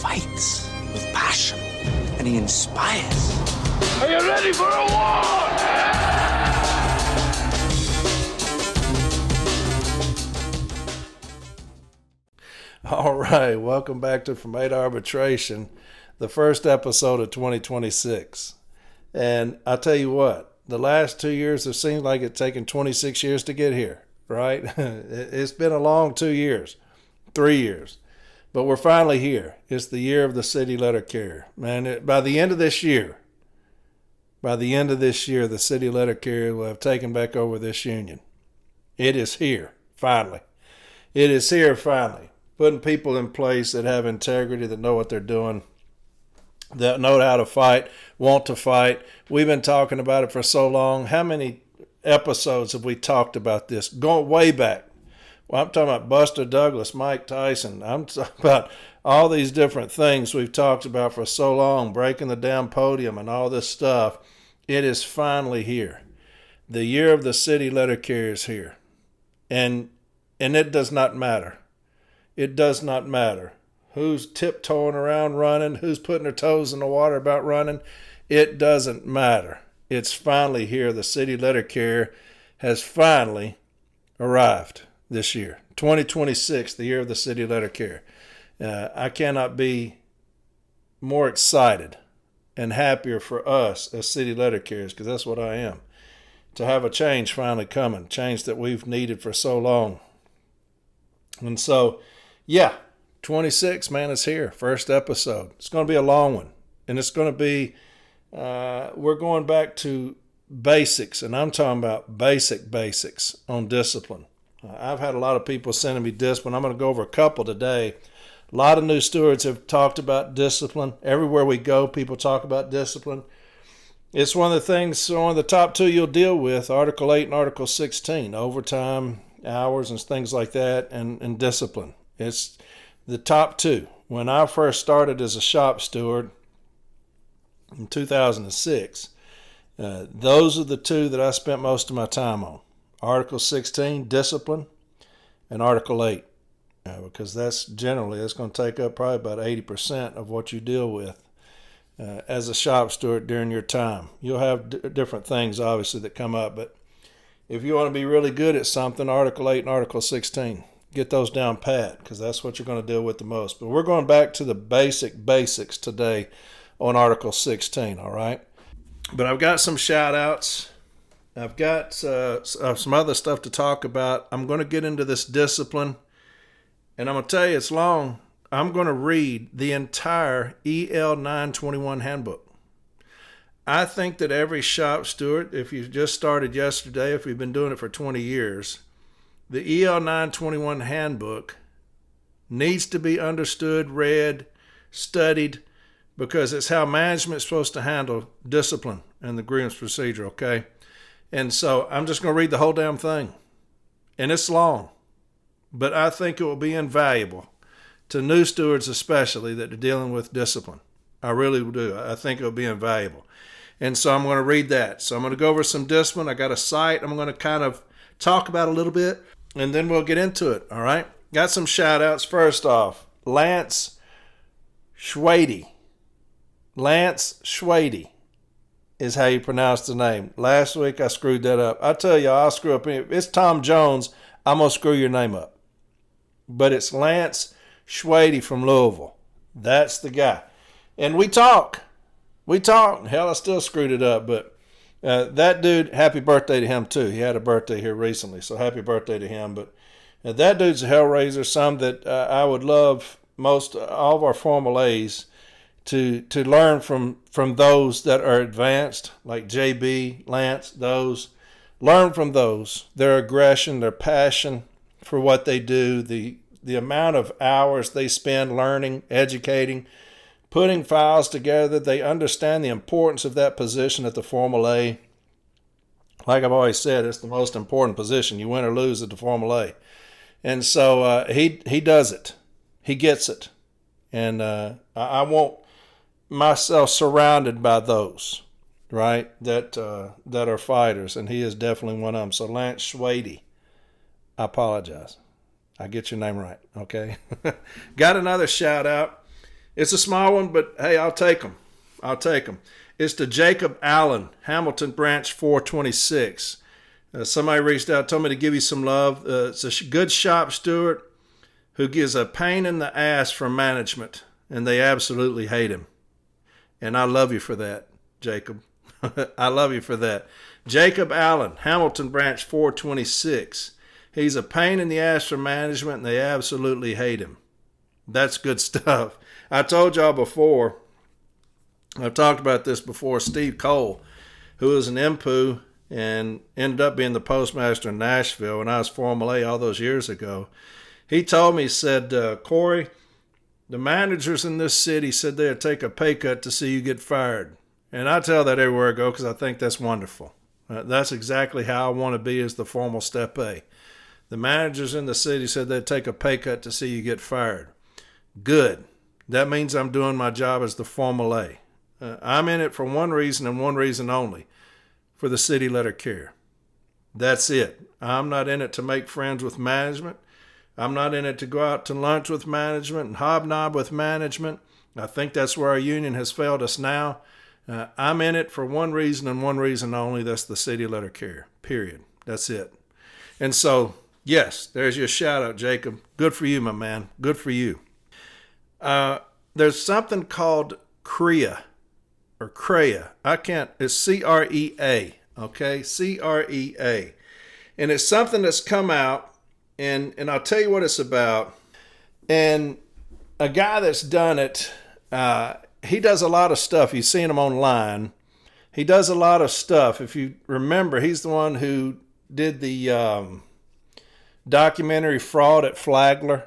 fights with passion, and he inspires. Are you ready for a war? All right, welcome back to From A to Arbitration, the first episode of 2026. And I tell you what, the last 2 years have seemed like it's taken 26 years to get here, right? It's been a long 2 years, 3 years, but we're finally here. It's the year of the city letter carrier. Man, by the end of this year, the city letter carrier will have taken back over this union. It is here, finally. It is here, finally. Putting people in place that have integrity, that know what they're doing, that know how to fight, want to fight. We've been talking about it for so long. How many episodes have we talked about this? Going way back. Well, I'm talking about Buster Douglas, Mike Tyson. I'm talking about all these different things we've talked about for so long, breaking the damn podium and all this stuff. It is finally here. The year of the city letter carrier is here. And it does not matter. It does not matter who's tiptoeing around running, who's putting their toes in the water about running. It doesn't matter. It's finally here. The city letter carrier has finally arrived this year. 2026, the year of the city letter carrier. I cannot be more excited and happier for us as city letter carriers, because that's what I am, to have a change finally coming, change that we've needed for so long. And so, yeah, 26, man, is here. First episode. It's going to be a long one. And it's going to be, we're going back to basics. And I'm talking about basics on discipline. I've had a lot of people sending me discipline. I'm going to go over a couple today. A lot of new stewards have talked about discipline. Everywhere we go, people talk about discipline. It's one of the top two you'll deal with, Article 8 and Article 16, overtime, hours, and things like that, and discipline. It's the top two. When I first started as a shop steward in 2006, those are the two that I spent most of my time on. Article 16, discipline, and Article 8, because that's going to take up probably about 80% of what you deal with as a shop steward during your time. You'll have different things, obviously, that come up, but if you want to be really good at something, Article 8 and Article 16, get those down pat, because that's what you're going to deal with the most. But we're going back to the basics today on Article 16, all right? But I've got some shout-outs. I've got some other stuff to talk about. I'm going to get into this discipline, and I'm going to tell you it's long. I'm going to read the entire EL-921 handbook. I think that every shop steward, if you just started yesterday, if you've been doing it for 20 years, the EL-921 handbook needs to be understood, read, studied, because it's how management's supposed to handle discipline and the grievance procedure, okay? And so I'm just going to read the whole damn thing. And it's long, but I think it will be invaluable to new stewards especially that are dealing with discipline. I really do. I think it will be invaluable. And so I'm going to read that. So I'm going to go over some discipline. I got a site I'm going to kind of talk about a little bit, and then we'll get into it, all right? Got some shout-outs. First off, Lance Schwady. Lance Schwady is how you pronounce the name. Last week I screwed that up. I tell you, I'll screw up. If it's Tom Jones, I'm going to screw your name up. But it's Lance Schwady from Louisville. That's the guy. And we talk. Hell, I still screwed it up, but that dude, happy birthday to him too. He had a birthday here recently, so happy birthday to him. But that dude's a hellraiser, some that I would love all of our Formal A's to learn from those that are advanced, like JB, Lance, those. Learn from those, their aggression, their passion for what they do, the amount of hours they spend learning, educating, putting files together. They understand the importance of that position at the Formal A. Like I've always said, it's the most important position. You win or lose at the Formal A. And so he does it. He gets it. And I want myself surrounded by those, right, that are fighters. And he is definitely one of them. So Lance Schwady, I apologize. I get your name right, okay? Got another shout out. It's a small one, but hey, I'll take them. I'll take them. It's to Jacob Allen, Hamilton Branch 426. Somebody reached out, told me to give you some love. It's a good shop steward who gives a pain in the ass from management, and they absolutely hate him. And I love you for that, Jacob. I love you for that. Jacob Allen, Hamilton Branch 426. He's a pain in the ass for management, and they absolutely hate him. That's good stuff. I told y'all before, I've talked about this before, Steve Cole, who was an MPOO and ended up being the postmaster in Nashville when I was Formal A all those years ago. He told me, he said, Corey, the managers in this city said they'd take a pay cut to see you get fired. And I tell that everywhere I go because I think that's wonderful. That's exactly how I want to be as the formal Step A. The managers in the city said they'd take a pay cut to see you get fired. Good. That means I'm doing my job as the Formal A. I'm in it for one reason and one reason only, for the city letter care. That's it. I'm not in it to make friends with management. I'm not in it to go out to lunch with management and hobnob with management. I think that's where our union has failed us now. I'm in it for one reason and one reason only. That's the city letter care, period. That's it. And so, yes, there's your shout out, Jacob. Good for you, my man. Good for you. There's something called CREA or CREA. It's C-R-E-A, okay? C-R-E-A. And it's something that's come out, and I'll tell you what it's about. And a guy that's done it, he does a lot of stuff. You've seen him online. He does a lot of stuff. If you remember, he's the one who did the documentary Fraud at Flagler.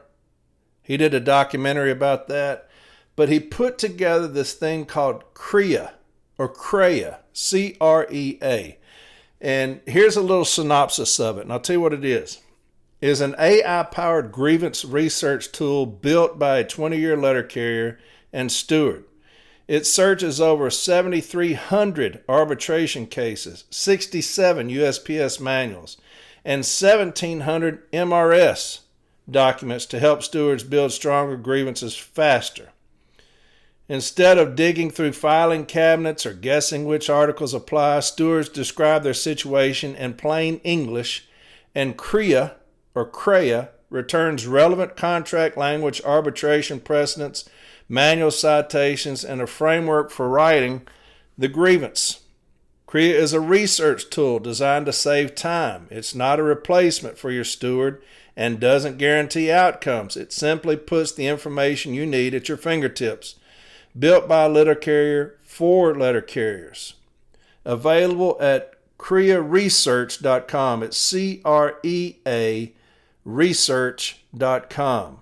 He did a documentary about that. But he put together this thing called CREA, or CREA, C-R-E-A. And here's a little synopsis of it, and I'll tell you what it is. It is an AI-powered grievance research tool built by a 20-year letter carrier and steward. It searches over 7,300 arbitration cases, 67 USPS manuals, and 1,700 MRS documents to help stewards build stronger grievances faster. Instead of digging through filing cabinets or guessing which articles apply, stewards describe their situation in plain English, and CREA, or CREA, returns relevant contract language, arbitration precedents, manual citations, and a framework for writing the grievance. CREA is a research tool designed to save time. It's not a replacement for your steward and doesn't guarantee outcomes. It simply puts the information you need at your fingertips. Built by a letter carrier for letter carriers. Available at CREAresearch.com. It's C-R-E-A research.com.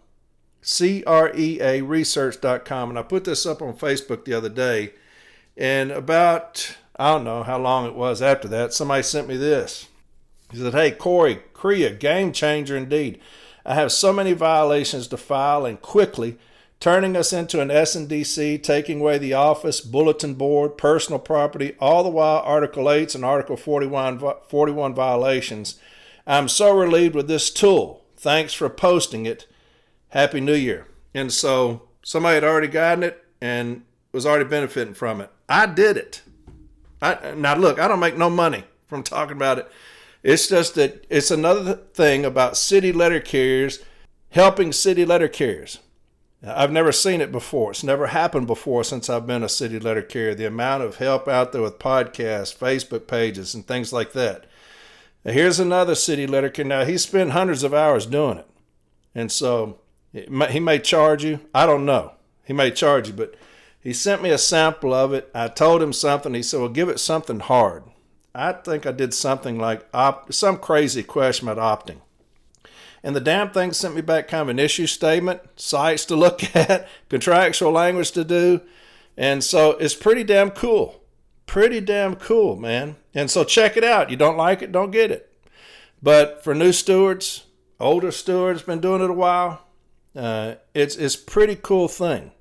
CREAresearch.com. And I put this up on Facebook the other day. And about, I don't know how long it was after that, somebody sent me this. He said, hey, Corey, CREA, game changer indeed. I have so many violations to file and quickly, turning us into an S&DC, taking away the office, bulletin board, personal property, all the while Article 8s and Article 41 violations. I'm so relieved with this tool. Thanks for posting it. Happy New Year. And so somebody had already gotten it and was already benefiting from it. I did it. Now, look, I don't make no money from talking about it. It's just that it's another thing about city letter carriers helping city letter carriers. I've never seen it before. It's never happened before since I've been a city letter carrier. The amount of help out there with podcasts, Facebook pages, and things like that. Now, here's another city letter carrier. Now, he spent hundreds of hours doing it. And so he may charge you. I don't know. He may charge you, but he sent me a sample of it. I told him something. He said, well, give it something hard. I think I did something like some crazy question about opting. And the damn thing sent me back kind of an issue statement, sites to look at, contractual language to do. And so it's pretty damn cool. Pretty damn cool, man. And so check it out. You don't like it, don't get it. But for new stewards, older stewards, been doing it a while, it's a pretty cool thing.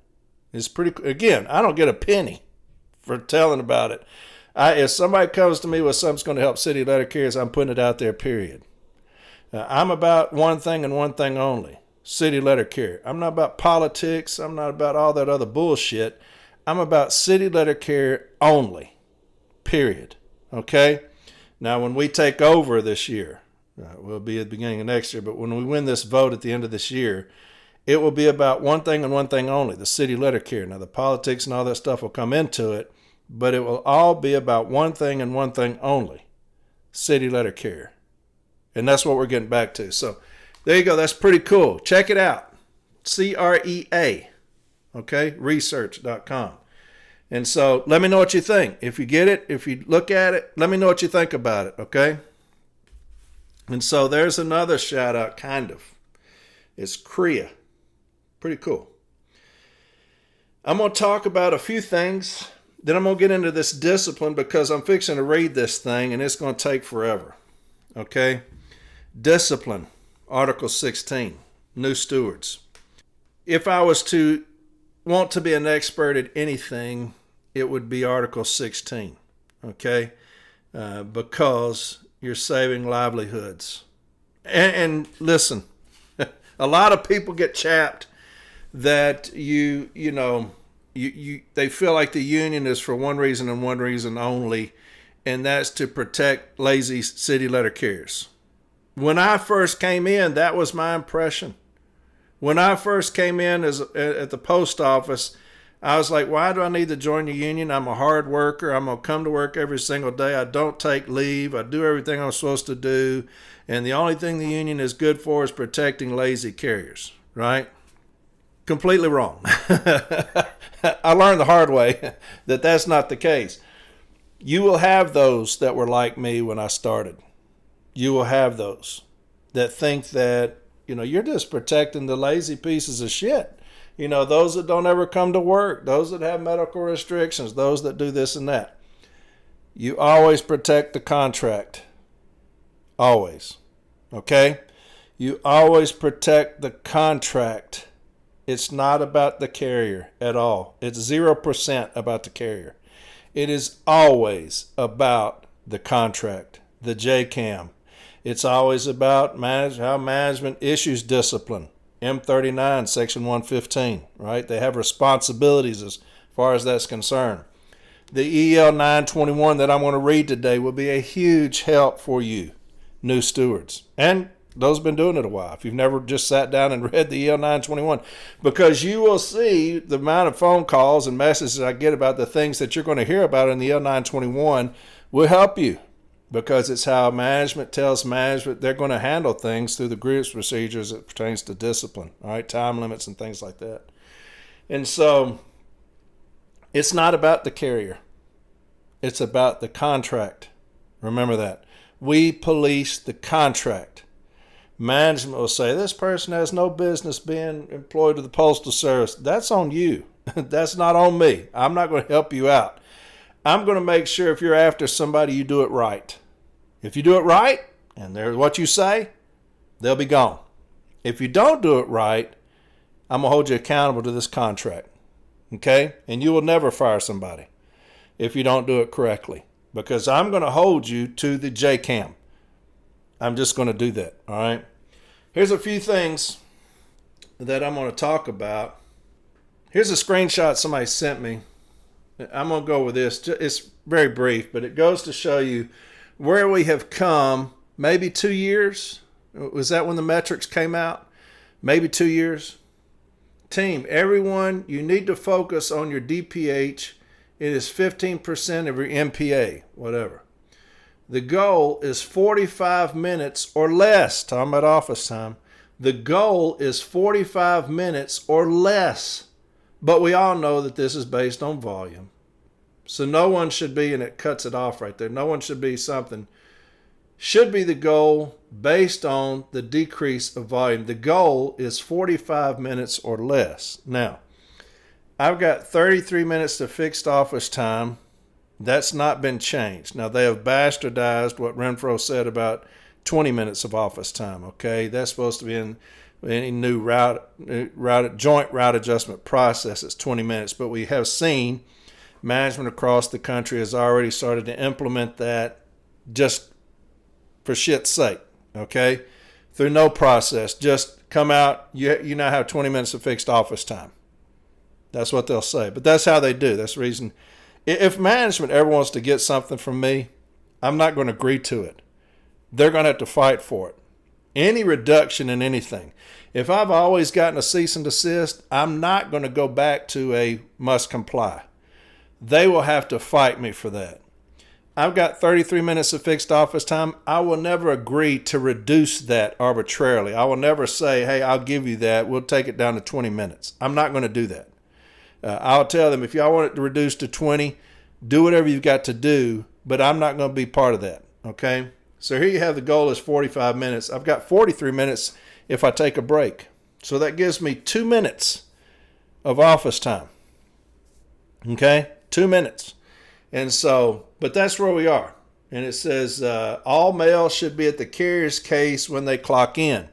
It's pretty, again, I don't get a penny for telling about it. If somebody comes to me with something that's going to help city letter carriers, I'm putting it out there, period. I'm about one thing and one thing only. city letter carrier. I'm not about politics. I'm not about all that other bullshit. I'm about city letter carrier only, period. Okay? Now, when we take over this year, we'll be at the beginning of next year, but when we win this vote at the end of this year, it will be about one thing and one thing only, the city letter carrier. Now, the politics and all that stuff will come into it, but it will all be about one thing and one thing only, city letter carrier. And that's what we're getting back to. So there you go. That's pretty cool. Check it out. CREA, okay, research.com. And so let me know what you think. If you get it, if you look at it, let me know what you think about it, okay? And so there's another shout out, kind of. It's CREA. Pretty cool. I'm going to talk about a few things. Then I'm going to get into this discipline because I'm fixing to read this thing and it's going to take forever. Okay? Discipline, Article 16, new stewards. If I was to want to be an expert at anything, it would be Article 16. Okay? Because you're saving livelihoods. And listen, a lot of people get chapped that they feel like the union is for one reason and one reason only, and that's to protect lazy city letter carriers. When I first came in, that was my impression. When I first came in at the post office, I was like, why do I need to join the union? I'm a hard worker. I'm going to come to work every single day. I don't take leave. I do everything I'm supposed to do. And the only thing the union is good for is protecting lazy carriers, right? Completely wrong. I learned the hard way that that's not the case. You will have those that were like me when I started. You will have those that think that, you're just protecting the lazy pieces of shit. Those that don't ever come to work, those that have medical restrictions, those that do this and that. You always protect the contract. Always. Okay? You always protect the contract. It's not about the carrier at all. It's 0% about the carrier. It is always about the contract, the JCAM. It's always about how management issues discipline. M39, Section 115, right? They have responsibilities as far as that's concerned. The EL-921 that I'm going to read today will be a huge help for you, new stewards. And those have been doing it a while. If you've never just sat down and read the EL-921, because you will see the amount of phone calls and messages I get about the things that you're going to hear about in the EL-921 will help you, because it's how management tells management they're going to handle things through the grievance procedures as it pertains to discipline, all right, time limits and things like that. And so it's not about the carrier. It's about the contract. Remember that. We police the contract. Management will say, this person has no business being employed with the Postal Service. That's on you. That's not on me. I'm not going to help you out. I'm going to make sure if you're after somebody, you do it right. If you do it right, and they're what you say, they'll be gone. If you don't do it right, I'm going to hold you accountable to this contract. Okay? And you will never fire somebody if you don't do it correctly, because I'm going to hold you to the JCAM. I'm just going to do that, all right? Here's a few things that I'm going to talk about. Here's a screenshot somebody sent me. I'm going to go with this. It's very brief, but it goes to show you where we have come. Maybe 2 years. Was that when the metrics came out? Maybe 2 years. Team, everyone, you need to focus on your DPH. It is 15% of your MPA, whatever. The goal is 45 minutes or less. Talking about office time. The goal is 45 minutes or less. But we all know that this is based on volume. So no one should be, and it cuts it off right there, no one should be something. Should be the goal based on the decrease of volume. The goal is 45 minutes or less. Now, I've got 33 minutes to fixed office time. That's not been changed. Now, they have bastardized what Renfro said about 20 minutes of office time, okay? That's supposed to be in any new joint route adjustment process. It's 20 minutes. But we have seen management across the country has already started to implement that just for shit's sake, okay? through no process. Just come out. You now have 20 minutes of fixed office time. That's what they'll say. But that's how they do. That's the reason. If management ever wants to get something from me, I'm not going to agree to it. They're going to have to fight for it. Any reduction in anything. If I've always gotten a cease and desist, I'm not going to go back to a must comply. They will have to fight me for that. I've got 33 minutes of fixed office time. I will never agree to reduce that arbitrarily. I will never say, hey, I'll give you that. We'll take it down to 20 minutes. I'm not going to do that. I'll tell them, if y'all want it to reduce to 20, do whatever you've got to do, but I'm not going to be part of that, okay? So here you have the goal is 45 minutes. I've got 43 minutes if I take a break. So that gives me 2 minutes of office time, okay? 2 minutes. And so, but that's where we are. And it says all mail should be at the carrier's case when they clock in.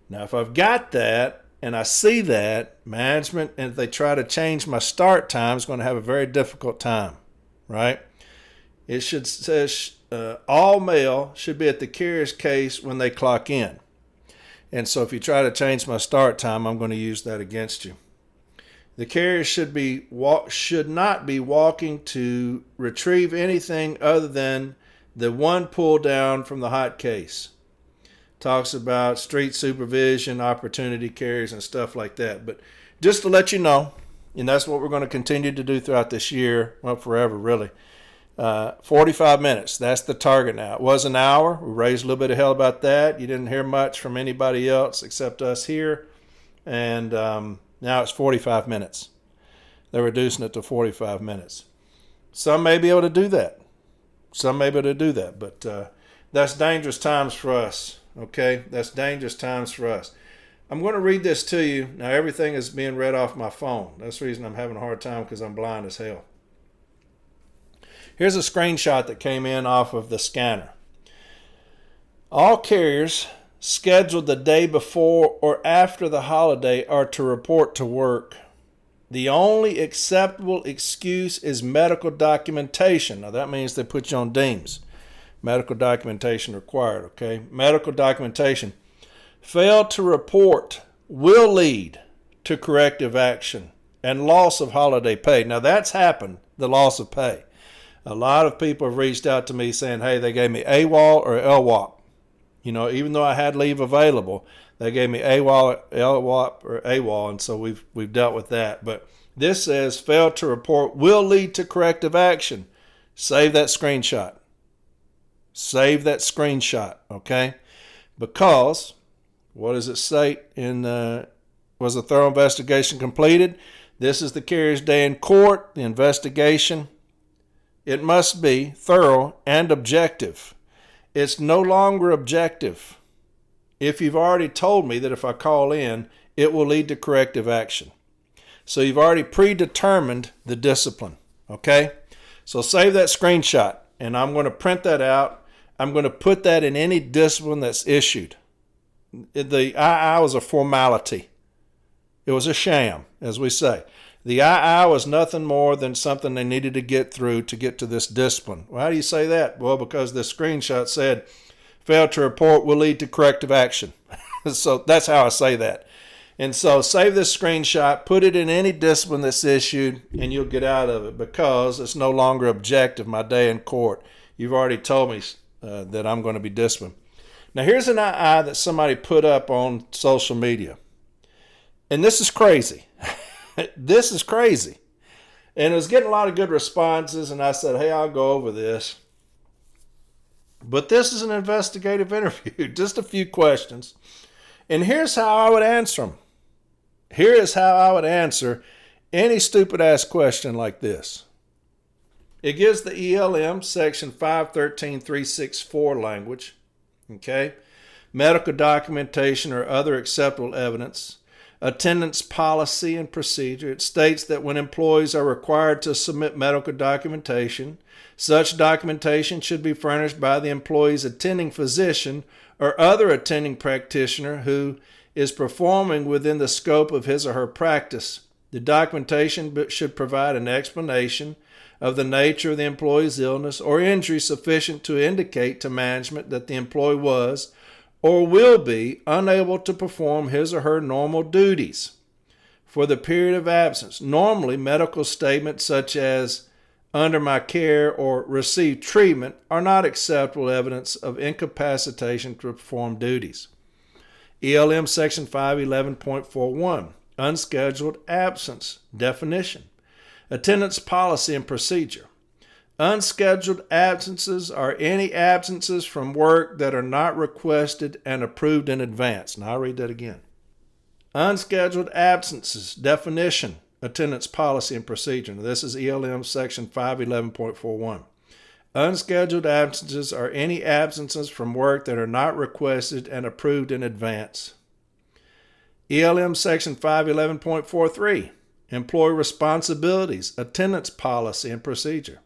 Now, if I've got that, and I see that, management, and if they try to change my start time, is going to have a very difficult time, right? It should say all mail should be at the carrier's case when they clock in. And so if you try to change my start time, I'm going to use that against you. The carrier should not be walking to retrieve anything other than the one pull down from the hot case. Talks about street supervision, opportunity carriers, and stuff like that. But just to let you know, and that's what we're going to continue to do throughout this year, well, forever really, 45 minutes. That's the target now. It was an hour. We raised a little bit of hell about that. You didn't hear much from anybody else except us here. And now it's 45 minutes. They're reducing it to 45 minutes. Some may be able to do that. But that's dangerous times for us. Okay, that's dangerous times for us. I'm going to read this to you. Now, everything is being read off my phone. That's the reason I'm having a hard time, because I'm blind as hell. Here's a screenshot that came in off of the scanner. All carriers scheduled the day before or after the holiday are to report to work. The only acceptable excuse is medical documentation. Now, that means they put you on deems. Medical documentation required, okay? Medical documentation. Fail to report will lead to corrective action and loss of holiday pay. Now, that's happened, the loss of pay. A lot of people have reached out to me saying, hey, they gave me AWOL or LWOP. You know, even though I had leave available, they gave me AWOL, LWOP, or AWOL, and so we've dealt with that. But this says fail to report will lead to corrective action. Save that screenshot. Save that screenshot, okay? Because, what does it say? Was a thorough investigation completed? This is the carrier's day in court. The investigation, it must be thorough and objective. It's no longer objective if you've already told me that if I call in, it will lead to corrective action. So you've already predetermined the discipline, okay? So save that screenshot, and I'm going to print that out. I'm going to put that in any discipline that's issued. The II was a formality. It was a sham, as we say. The II was nothing more than something they needed to get through to get to this discipline. Well, how do you say that? Well, because this screenshot said, fail to report will lead to corrective action. So that's how I say that. And so save this screenshot, put it in any discipline that's issued, and you'll get out of it, because it's no longer objective, my day in court. You've already told me that I'm going to be disciplined. Now, here's an II that somebody put up on social media. And this is crazy. This is crazy. And it was getting a lot of good responses, and I said, hey, I'll go over this. But this is an investigative interview, just a few questions. And here's how I would answer them. Here is how I would answer any stupid-ass question like this. It gives the ELM section 513.364 language, okay? Medical documentation or other acceptable evidence. Attendance policy and procedure. It states that when employees are required to submit medical documentation, such documentation should be furnished by the employee's attending physician or other attending practitioner who is performing within the scope of his or her practice. The documentation should provide an explanation of the nature of the employee's illness or injury sufficient to indicate to management that the employee was or will be unable to perform his or her normal duties for the period of absence. Normally, medical statements such as under my care or receive treatment are not acceptable evidence of incapacitation to perform duties. ELM Section 511.41, unscheduled absence, definition, attendance policy and procedure. Unscheduled absences are any absences from work that are not requested and approved in advance. Now I'll read that again. Unscheduled absences, definition, attendance policy and procedure. Now, this is ELM Section 511.41. Unscheduled absences are any absences from work that are not requested and approved in advance. ELM Section 511.43. Employee responsibilities, attendance policy and procedure.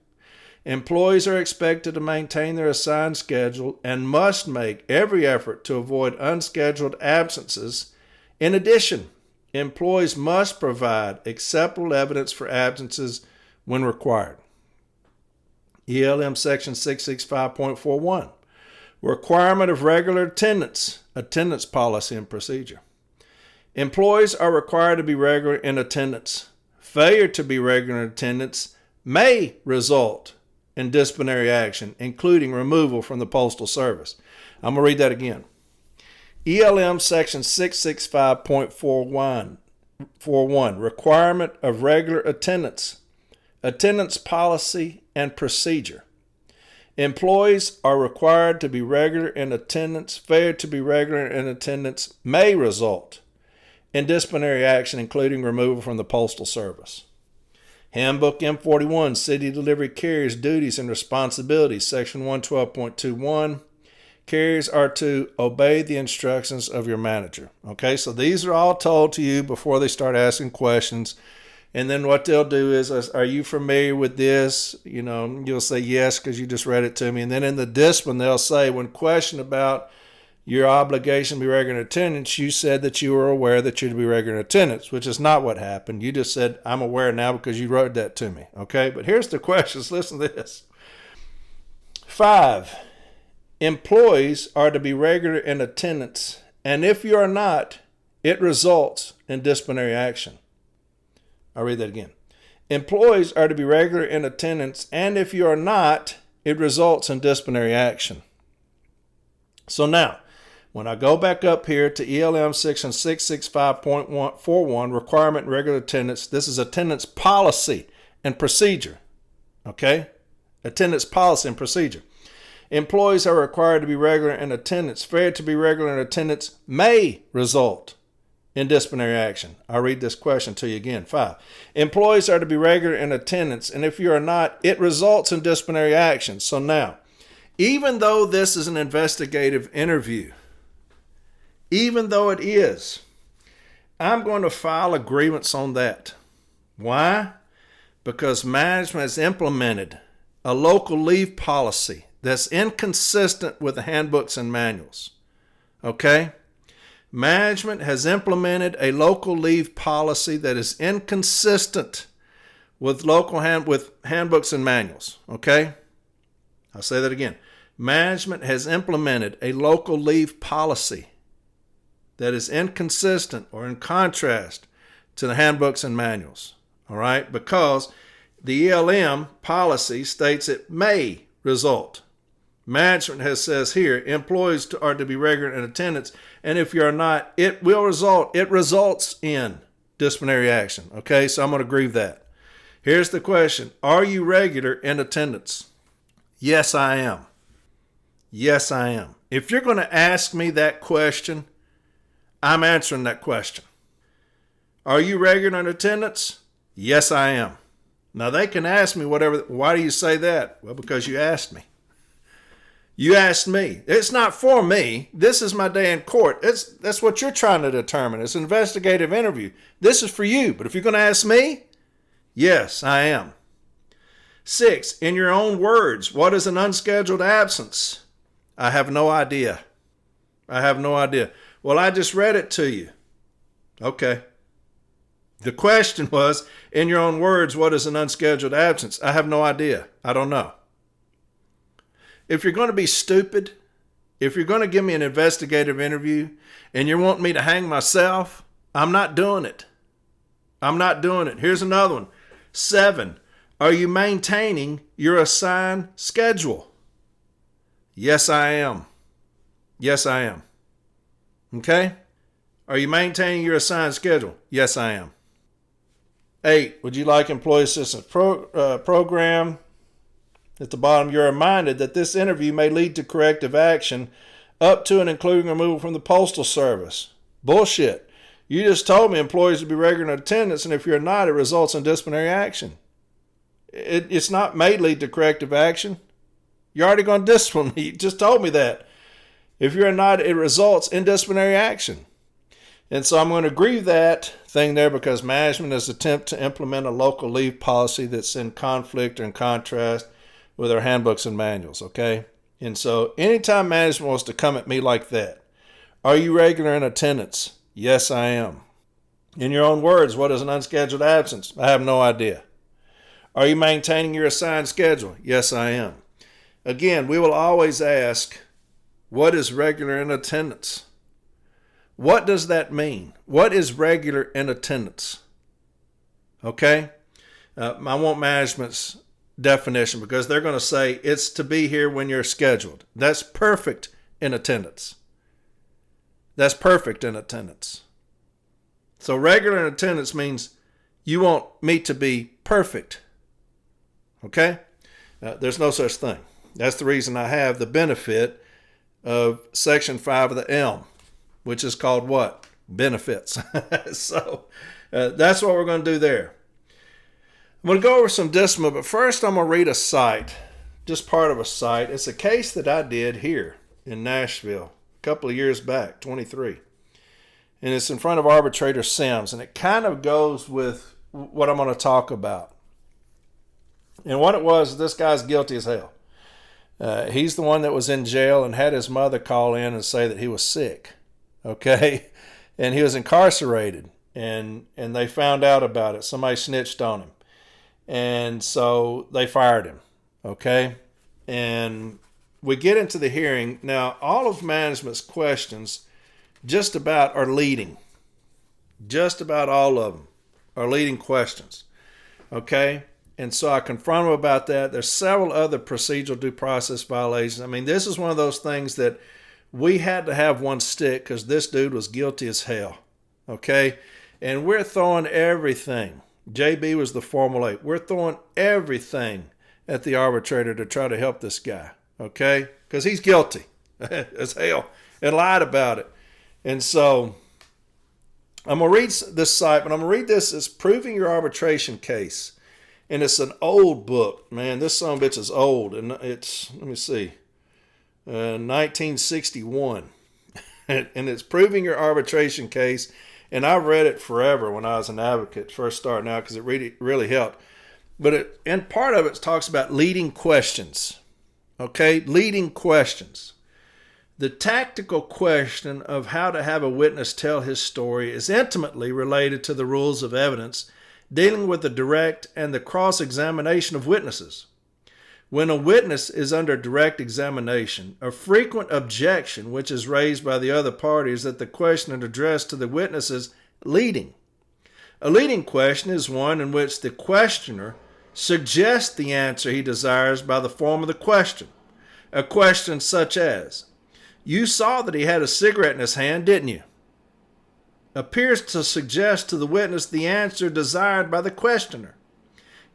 Employees are expected to maintain their assigned schedule and must make every effort to avoid unscheduled absences. In addition, employees must provide acceptable evidence for absences when required. ELM Section 665.41, requirement of regular attendance, attendance policy and procedure. Employees are required to be regular in attendance. Failure to be regular in attendance may result in disciplinary action, including removal from the Postal Service. I'm going to read that again. ELM Section 665.41, requirement of regular attendance, attendance policy and procedure. Employees are required to be regular in attendance. Failure to be regular in attendance may result in disciplinary action, including removal from the Postal Service. Handbook M41, City Delivery Carriers Duties and Responsibilities, Section 112.21. Carriers are to obey the instructions of your manager. Okay, so these are all told to you before they start asking questions. And then what they'll do is, are you familiar with this? You know, you'll say yes because you just read it to me. And then in the discipline, they'll say, when questioned about your obligation to be regular in attendance, you said that you were aware that you'd be regular in attendance, which is not what happened. You just said, I'm aware now because you wrote that to me. Okay, but here's the questions. Listen to this. 5, employees are to be regular in attendance, and if you are not, it results in disciplinary action. I'll read that again. Employees are to be regular in attendance, and if you are not, it results in disciplinary action. So now, when I go back up here to ELM Section 665.41, requirement and regular attendance, this is attendance policy and procedure. Okay? Attendance policy and procedure. Employees are required to be regular in attendance. Failure to be regular in attendance may result in disciplinary action. I'll read this question to you again. 5, employees are to be regular in attendance, and if you are not, it results in disciplinary action. So now, even though this is an investigative interview, even though it is, I'm going to file a grievance on that. Why? Because management has implemented a local leave policy that's inconsistent with the handbooks and manuals. Okay? Management has implemented a local leave policy that is inconsistent with with handbooks and manuals. Okay? I'll say that again. Management has implemented a local leave policy that is inconsistent or in contrast to the handbooks and manuals. All right? Because the ELM policy states it may result. Management says here, employees are to be regular in attendance, and if you're not, it will result. It results in disciplinary action. Okay, so I'm going to grieve that. Here's the question. Are you regular in attendance? Yes, I am. Yes, I am. If you're going to ask me that question, I'm answering that question. Are you regular in attendance? Yes, I am. Now, they can ask me whatever. Why do you say that? Well, because you asked me. You asked me. It's not for me. This is my day in court. That's what you're trying to determine. It's an investigative interview. This is for you. But if you're going to ask me, yes, I am. 6, in your own words, what is an unscheduled absence? I have no idea. I have no idea. Well, I just read it to you. Okay. The question was, in your own words, what is an unscheduled absence? I have no idea. I don't know. If you're going to be stupid, If you're going to give me an investigative interview and you want me to hang myself, I'm not doing it. I'm not doing it. Here's another one. 7, are you maintaining your assigned schedule? Yes, I am. Yes, I am. Okay? Are you maintaining your assigned schedule? Yes, I am. 8, would you like employee assistance program? At the bottom, you're reminded that this interview may lead to corrective action up to and including removal from the Postal Service. Bullshit. You just told me employees would be regular in attendance, and if you're not, it results in disciplinary action. It's not may lead to corrective action. You're already going to discipline me. You just told me that. If you're not, it results in disciplinary action. And so I'm going to agree with that thing there because management is attempt to implement a local leave policy that's in conflict or in contrast with our handbooks and manuals, okay? And so anytime management wants to come at me like that, are you regular in attendance? Yes, I am. In your own words, what is an unscheduled absence? I have no idea. Are you maintaining your assigned schedule? Yes, I am. Again, we will always ask, what is regular in attendance? What does that mean? What is regular in attendance? Okay? I want management's definition because they're going to say it's to be here when you're scheduled. That's perfect in attendance. That's perfect in attendance. So regular in attendance means you want me to be perfect. Okay? There's no such thing. That's the reason I have the benefit of Section 5 of the ELM, which is called what? Benefits. So that's what we're going to do there. I'm going to go over some discipline, but first I'm going to read a cite, just part of a cite. It's a case that I did here in Nashville a couple of years back, 23. And it's in front of Arbitrator Sims, and it kind of goes with what I'm going to talk about. And what it was, this guy's guilty as hell. He's the one that was in jail and had his mother call in and say that he was sick, okay? And he was incarcerated, and they found out about it. Somebody snitched on him. And so they fired him, okay? And we get into the hearing. Now, all of management's questions just about are leading. Just about all of them are leading questions, okay? And so I confront him about that. There's several other procedural due process violations. I mean, this is one of those things that we had to have one stick because this dude was guilty as hell, okay? And we're throwing everything. JB was the formal 8. We're throwing everything at the arbitrator to try to help this guy, okay? Because he's guilty as hell and lied about it. And so I'm going to read this cite, but I'm going to read this as Proving Your Arbitration Case. And it's an old book. Man, this son of a bitch is old. And it's, let me see, 1961. And it's Proving Your Arbitration Case. And I read it forever when I was an advocate, first starting out, because it really helped. But and part of it talks about leading questions. Okay, leading questions. The tactical question of how to have a witness tell his story is intimately related to the rules of evidence dealing with the direct and the cross-examination of witnesses. When a witness is under direct examination, a frequent objection which is raised by the other party is that the question is addressed to the witness is leading. A leading question is one in which the questioner suggests the answer he desires by the form of the question. A question such as, "You saw that he had a cigarette in his hand, didn't you?" appears to suggest to the witness the answer desired by the questioner.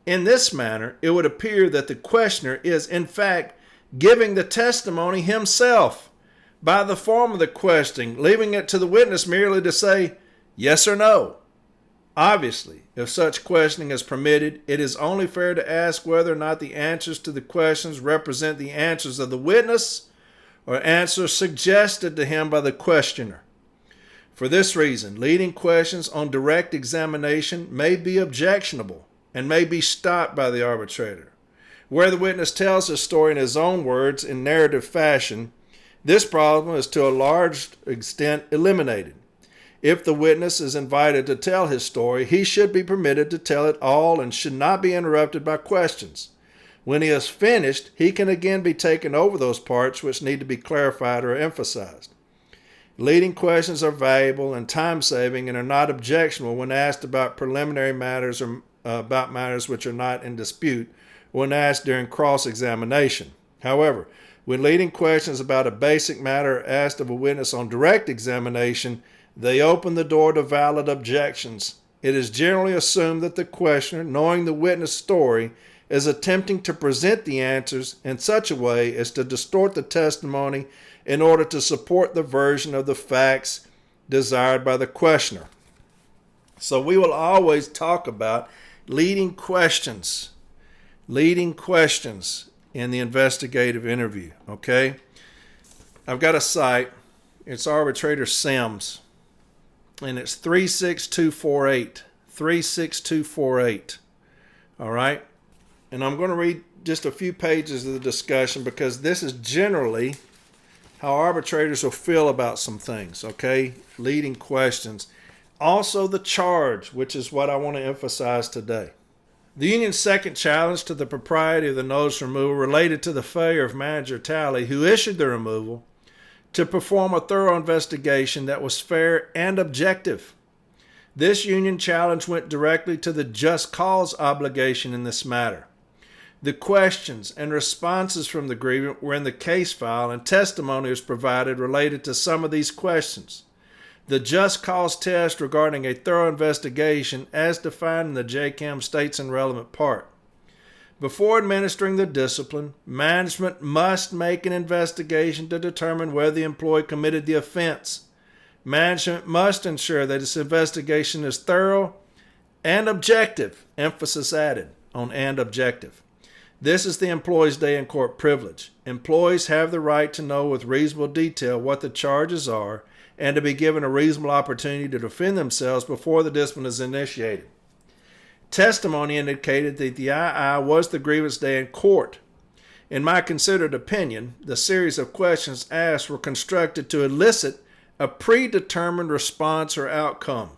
In this manner, it would appear that the questioner is, in fact, giving the testimony himself by the form of the questioning, leaving it to the witness merely to say yes or no. Obviously, if such questioning is permitted, it is only fair to ask whether or not the answers to the questions represent the answers of the witness or answers suggested to him by the questioner. For this reason, leading questions on direct examination may be objectionable and may be stopped by the arbitrator. Where the witness tells his story in his own words in narrative fashion, this problem is to a large extent eliminated. If the witness is invited to tell his story, he should be permitted to tell it all and should not be interrupted by questions. When he is finished, he can again be taken over those parts which need to be clarified or emphasized. Leading questions are valuable and time-saving and are not objectionable when asked about preliminary matters or about matters which are not in dispute, or when asked during cross-examination. However, when leading questions about a basic matter are asked of a witness on direct examination, they open the door to valid objections. It is generally assumed that the questioner, knowing the witness' story, is attempting to present the answers in such a way as to distort the testimony in order to support the version of the facts desired by the questioner. So we will always talk about leading questions in the investigative interview, okay? I've got a site. It's Arbitrator Sims, and it's 36248. 36248. All right? And I'm going to read just a few pages of the discussion because this is generally how arbitrators will feel about some things, okay? Leading questions. Also the charge, which is what I want to emphasize today. The union's second challenge to the propriety of the notice removal related to the failure of Manager Talley, who issued the removal, to perform a thorough investigation that was fair and objective. This union challenge went directly to the just cause obligation in this matter. The questions and responses from the grievant were in the case file, and testimony was provided related to some of these questions. The just cause test regarding a thorough investigation, as defined in the JCAM, states in relevant part. Before administering the discipline, management must make an investigation to determine whether the employee committed the offense. Management must ensure that its investigation is thorough and objective, emphasis added on and objective. This is the employee's day in court privilege. Employees have the right to know with reasonable detail what the charges are and to be given a reasonable opportunity to defend themselves before the discipline is initiated. Testimony indicated that the II was the grievance day in court. In my considered opinion, the series of questions asked were constructed to elicit a predetermined response or outcome.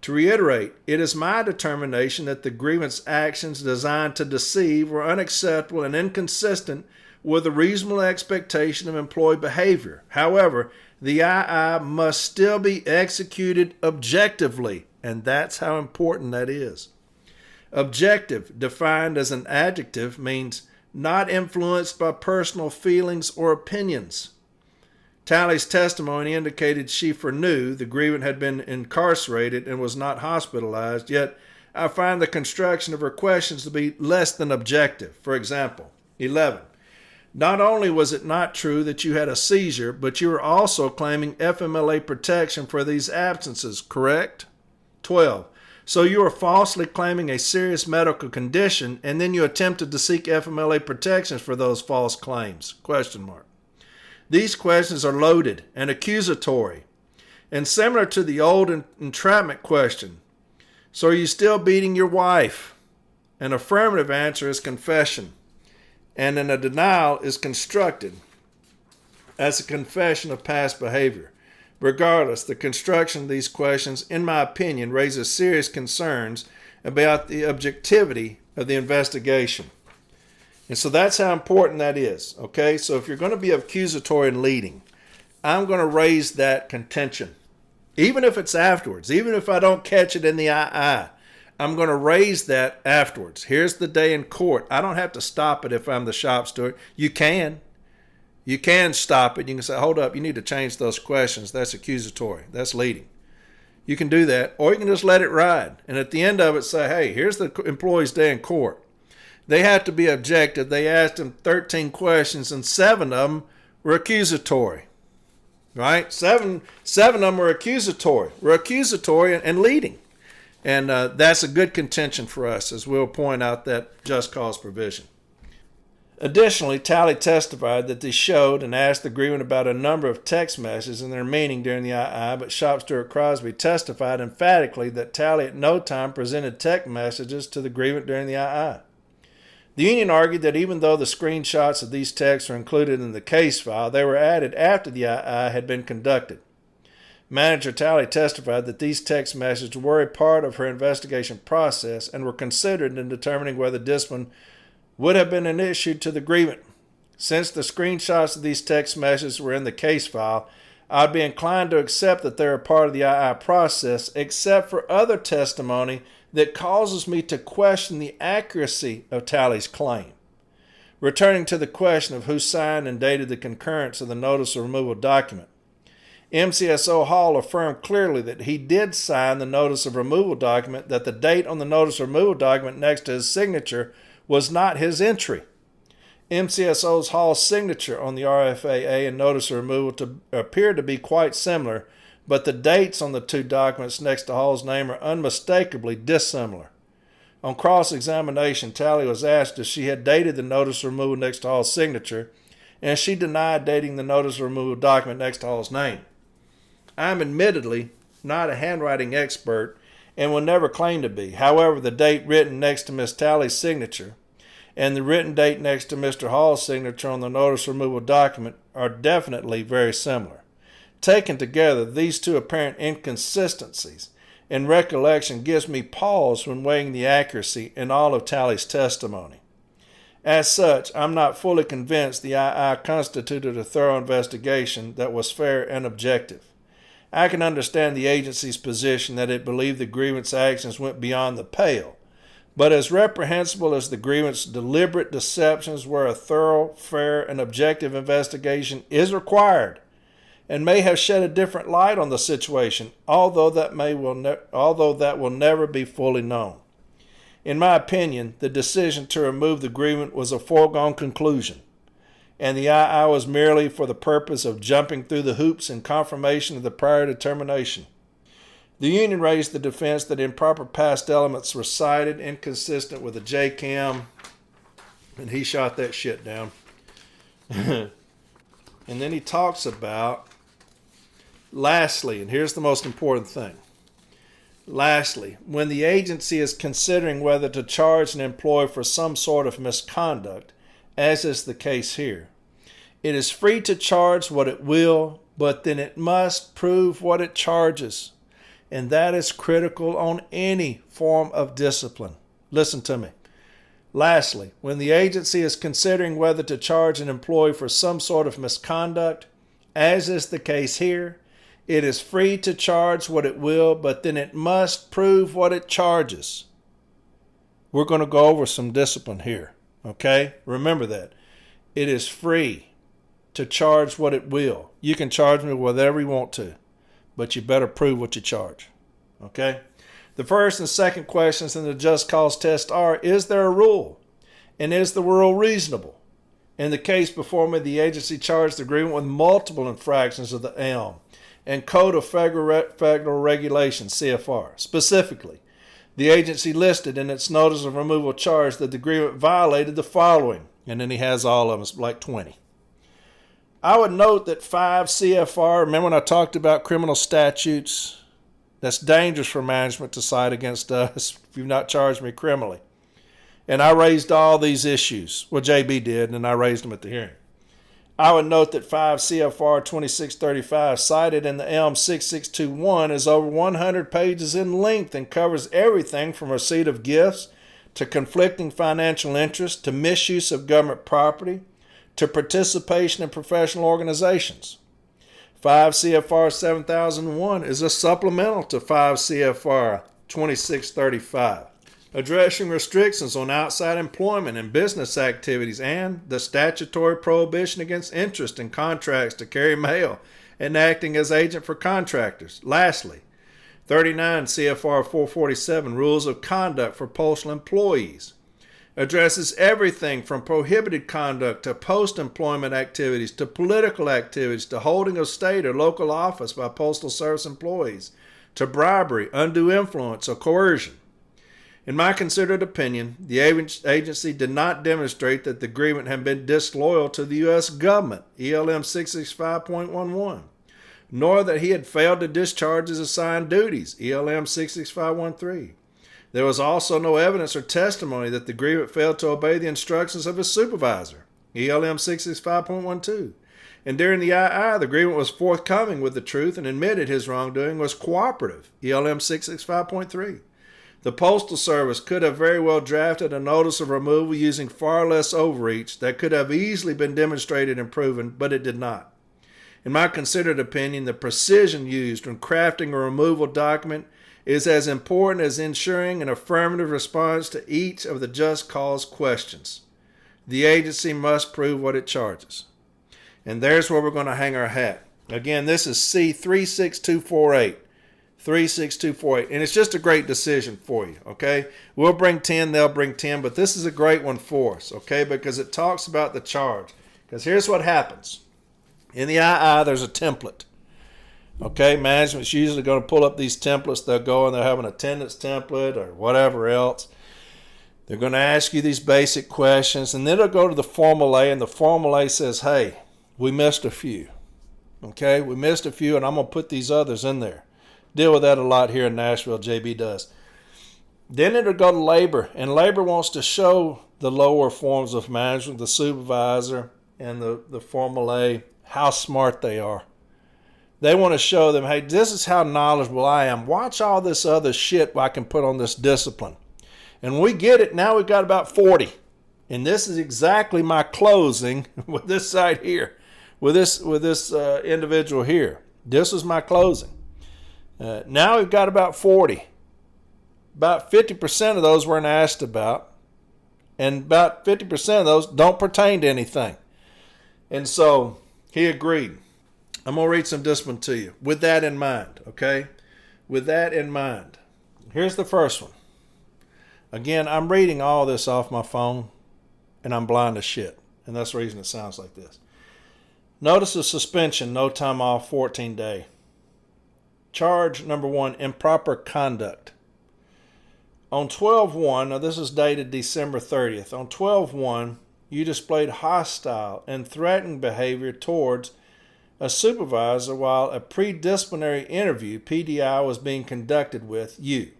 To reiterate, it is my determination that the grievance actions designed to deceive were unacceptable and inconsistent with a reasonable expectation of employee behavior. However, the II must still be executed objectively, and that's how important that is. Objective, defined as an adjective, means not influenced by personal feelings or opinions. Talley's testimony indicated she foreknew the grievant had been incarcerated and was not hospitalized, yet I find the construction of her questions to be less than objective. For example, 11. Not only was it not true that you had a seizure, but you were also claiming FMLA protection for these absences, correct? 12. So you are falsely claiming a serious medical condition, and then you attempted to seek FMLA protections for those false claims? Question mark. These questions are loaded and accusatory, and similar to the old entrapment question. So are you still beating your wife? An affirmative answer is confession, and then a denial is constructed as a confession of past behavior. Regardless, the construction of these questions, in my opinion, raises serious concerns about the objectivity of the investigation. And so that's how important that is, okay? So if you're going to be accusatory and leading, I'm going to raise that contention. Even if it's afterwards, even if I don't catch it in the II, I'm going to raise that afterwards. Here's the day in court. I don't have to stop it if I'm the shop steward. You can. You can stop it. You can say, hold up, you need to change those questions. That's accusatory. That's leading. You can do that, or you can just let it ride. And at the end of it, say, hey, here's the employee's day in court. They have to be objective. They asked him 13 questions, and 7 of them were accusatory. Right? Seven of them were accusatory. Were accusatory and leading. And that's a good contention for us, as we'll point out that just cause provision. Additionally, Talley testified that they showed and asked the grievant about a number of text messages and their meaning during the II, but Shop Steward Crosby testified emphatically that Talley at no time presented text messages to the grievant during the II. The union argued that even though the screenshots of these texts are included in the case file, they were added after the II had been conducted. Manager Talley testified that these text messages were a part of her investigation process and were considered in determining whether discipline would have been an issue to the grievant. Since the screenshots of these text messages were in the case file, I'd be inclined to accept that they're a part of the II process, except for other testimony that causes me to question the accuracy of Talley's claim. Returning to the question of who signed and dated the concurrence of the notice of removal document, MCSO Hall affirmed clearly that he did sign the notice of removal document, that the date on the notice of removal document next to his signature was not his entry. MCSO Hall's signature on the RFAA and notice of removal appeared to be quite similar, but the dates on the two documents next to Hall's name are unmistakably dissimilar. On cross-examination, Talley was asked if she had dated the notice of removal next to Hall's signature, and she denied dating the notice of removal document next to Hall's name. I'm admittedly not a handwriting expert and will never claim to be. However, the date written next to Miss Talley's signature and the written date next to Mr. Hall's signature on the notice of removal document are definitely very similar. Taken together, these two apparent inconsistencies in recollection gives me pause when weighing the accuracy in all of Talley's testimony. As such, I'm not fully convinced the II constituted a thorough investigation that was fair and objective. I can understand the agency's position that it believed the grievance actions went beyond the pale, but as reprehensible as the grievance deliberate deceptions were, a thorough, fair, and objective investigation is required and may have shed a different light on the situation, although that will never be fully known. In my opinion, the decision to remove the grievance was a foregone conclusion, and the II was merely for the purpose of jumping through the hoops in confirmation of the prior determination. The union raised the defense that improper past elements were cited inconsistent with the JCAM, and he shot that shit down. And then he talks about, lastly, and here's the most important thing. Lastly, when the agency is considering whether to charge an employee for some sort of misconduct, as is the case here, it is free to charge what it will, but then it must prove what it charges. And that is critical on any form of discipline. Listen to me. Lastly, when the agency is considering whether to charge an employee for some sort of misconduct, as is the case here, it is free to charge what it will, but then it must prove what it charges. We're going to go over some discipline here, okay? Remember that. It is free to charge what it will. You can charge me whatever you want to, but you better prove what you charge, okay? The first and second questions in the just cause test are, is there a rule? And is the rule reasonable? In the case before me, the agency charged the grievance with multiple infractions of the ELM and Code of Federal Regulations, CFR. Specifically, the agency listed in its notice of removal charge that the grievance violated the following, and then he has all of them, it's like 20. I would note that 5 CFR, remember when I talked about criminal statutes? That's dangerous for management to cite against us if you've not charged me criminally. And I raised all these issues. Well, JB did, and I raised them at the hearing. I would note that 5 CFR 2635 cited in the ELM 6621 is over 100 pages in length and covers everything from receipt of gifts to conflicting financial interests to misuse of government property to participation in professional organizations. 5 CFR 7001 is a supplemental to 5 CFR 2635, addressing restrictions on outside employment and business activities and the statutory prohibition against interest in contracts to carry mail and acting as agent for contractors. Lastly, 39 CFR 447, rules of conduct for postal employees, addresses everything from prohibited conduct to post-employment activities to political activities to holding of state or local office by postal service employees to bribery, undue influence, or coercion. In my considered opinion, the agency did not demonstrate that the grievance had been disloyal to the U.S. government, ELM 665.11, nor that he had failed to discharge his assigned duties, ELM 66513. There was also no evidence or testimony that the grievance failed to obey the instructions of his supervisor, ELM 665.12. And during the II, the grievance was forthcoming with the truth and admitted his wrongdoing was cooperative, ELM 665.3. The Postal Service could have very well drafted a notice of removal using far less overreach that could have easily been demonstrated and proven, but it did not. In my considered opinion, the precision used when crafting a removal document is as important as ensuring an affirmative response to each of the just cause questions. The agency must prove what it charges. And there's where we're going to hang our hat. Again, this is C36248. 36248. And it's just a great decision for you, okay? We'll bring 10, they'll bring 10, but this is a great one for us, okay? Because it talks about the charge. Because here's what happens. In the II, there's a template. Okay, management's usually going to pull up these templates. They'll go and they'll have an attendance template or whatever else. They're going to ask you these basic questions, and then they'll go to the Formal A, and the Formal A says, hey, we missed a few. Okay, we missed a few, and I'm going to put these others in there. Deal with that a lot here in Nashville, JB does. Then it'll go to labor, and labor wants to show the lower forms of management, the supervisor and the Formal A, how smart they are. They want to show them, hey, this is how knowledgeable I am. Watch all this other shit I can put on this discipline. And when we get it, now we've got about 40. And this is exactly my closing with this side here, with this individual here. This is my closing. Now we've got about 40. About 50% of those weren't asked about. And about 50% of those don't pertain to anything. And so he agreed. I'm going to read some discipline to you with that in mind, okay? With that in mind. Here's the first one. Again, I'm reading all this off my phone, and I'm blind as shit. And that's the reason it sounds like this. Notice of suspension, no time off, 14-day. Charge number 1, improper conduct. On 12/1, now this is dated December 30th. On 12/1, you displayed hostile and threatening behavior towards a supervisor while a pre-disciplinary interview, PDI, was being conducted with you.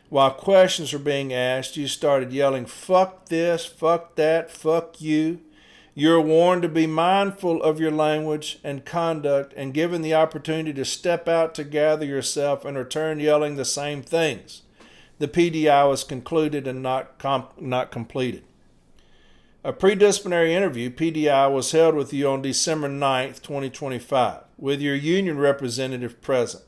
While questions were being asked, you started yelling, fuck this, fuck that, fuck you. You're warned to be mindful of your language and conduct and given the opportunity to step out to gather yourself and return yelling the same things. The PDI was concluded and not completed. A pre-disciplinary interview, PDI, was held with you on December 9th, 2025, with your union representative present.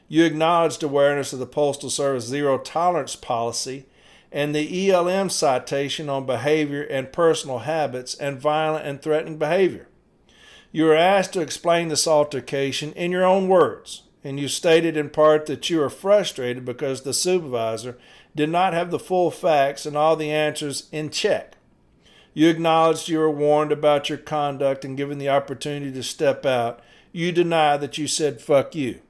You acknowledged awareness of the Postal Service zero tolerance policy and the ELM citation on behavior and personal habits and violent and threatening behavior. You were asked to explain this altercation in your own words, and you stated in part that you were frustrated because the supervisor did not have the full facts and all the answers in check. You acknowledged you were warned about your conduct and given the opportunity to step out. You deny that you said fuck you.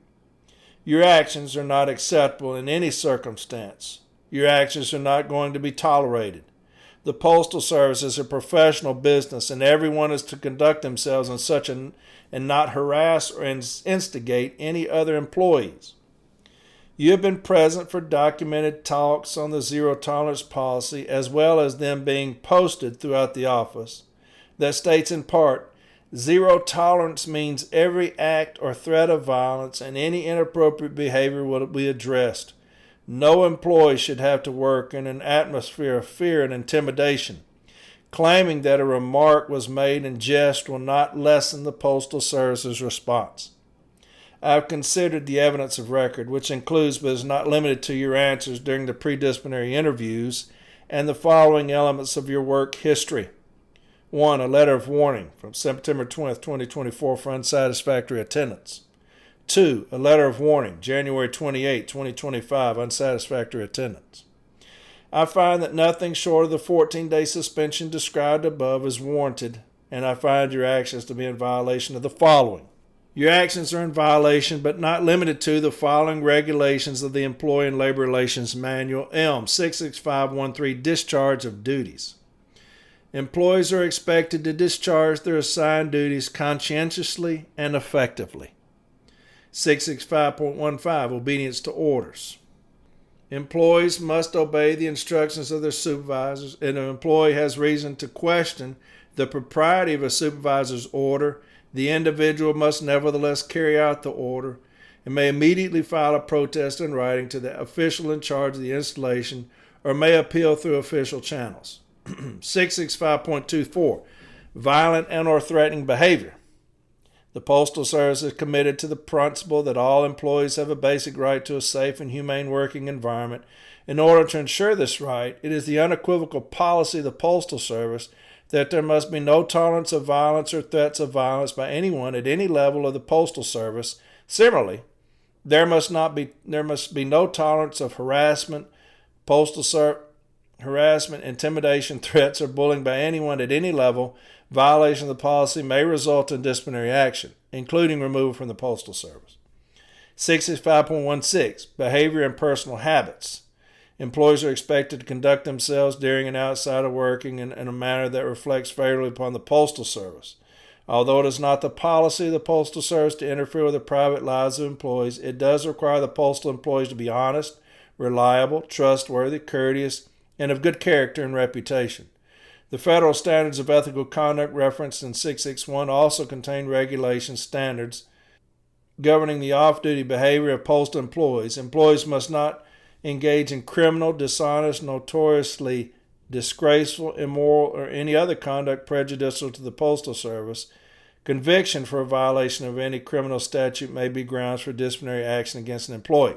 Your actions are not acceptable in any circumstance. Your actions are not going to be tolerated. The Postal Service is a professional business, and everyone is to conduct themselves in such and not harass or instigate any other employees. You have been present for documented talks on the zero tolerance policy, as well as them being posted throughout the office, that states in part, zero tolerance means every act or threat of violence and any inappropriate behavior will be addressed. No employee should have to work in an atmosphere of fear and intimidation. Claiming that a remark was made in jest will not lessen the Postal Service's response. I have considered the evidence of record, which includes but is not limited to your answers during the pre-disciplinary interviews and the following elements of your work history. 1. A letter of warning from September 20th, 2024 for unsatisfactory attendance. 2. A letter of warning, January 28, 2025, unsatisfactory attendance. I find that nothing short of the 14-day suspension described above is warranted, and I find your actions to be in violation of the following. Your actions are in violation, but not limited to, the following regulations of the Employee and Labor Relations Manual, ELM 66513, discharge of duties. Employees are expected to discharge their assigned duties conscientiously and effectively. 665.15, obedience to orders. Employees must obey the instructions of their supervisors, and if an employee has reason to question the propriety of a supervisor's order, the individual must nevertheless carry out the order, and may immediately file a protest in writing to the official in charge of the installation or may appeal through official channels. 665.24, violent and or threatening behavior. The Postal Service is committed to the principle that all employees have a basic right to a safe and humane working environment. In order to ensure this right, it is the unequivocal policy of the Postal Service that there must be no tolerance of violence or threats of violence by anyone at any level of the Postal Service. Similarly, there must be no tolerance of harassment, intimidation, threats, or bullying by anyone at any level. Violation of the policy may result in disciplinary action, including removal from the Postal Service. 65.16, behavior and personal habits. Employees are expected to conduct themselves during and outside of working in a manner that reflects favorably upon the Postal Service. Although it is not the policy of the Postal Service to interfere with the private lives of employees, it does require the postal employees to be honest, reliable, trustworthy, courteous, and of good character and reputation. The federal standards of ethical conduct referenced in 661 also contain regulation standards governing the off-duty behavior of postal employees. Employees must not engage in criminal, dishonest, notoriously disgraceful, immoral, or any other conduct prejudicial to the Postal Service. Conviction for a violation of any criminal statute may be grounds for disciplinary action against an employee.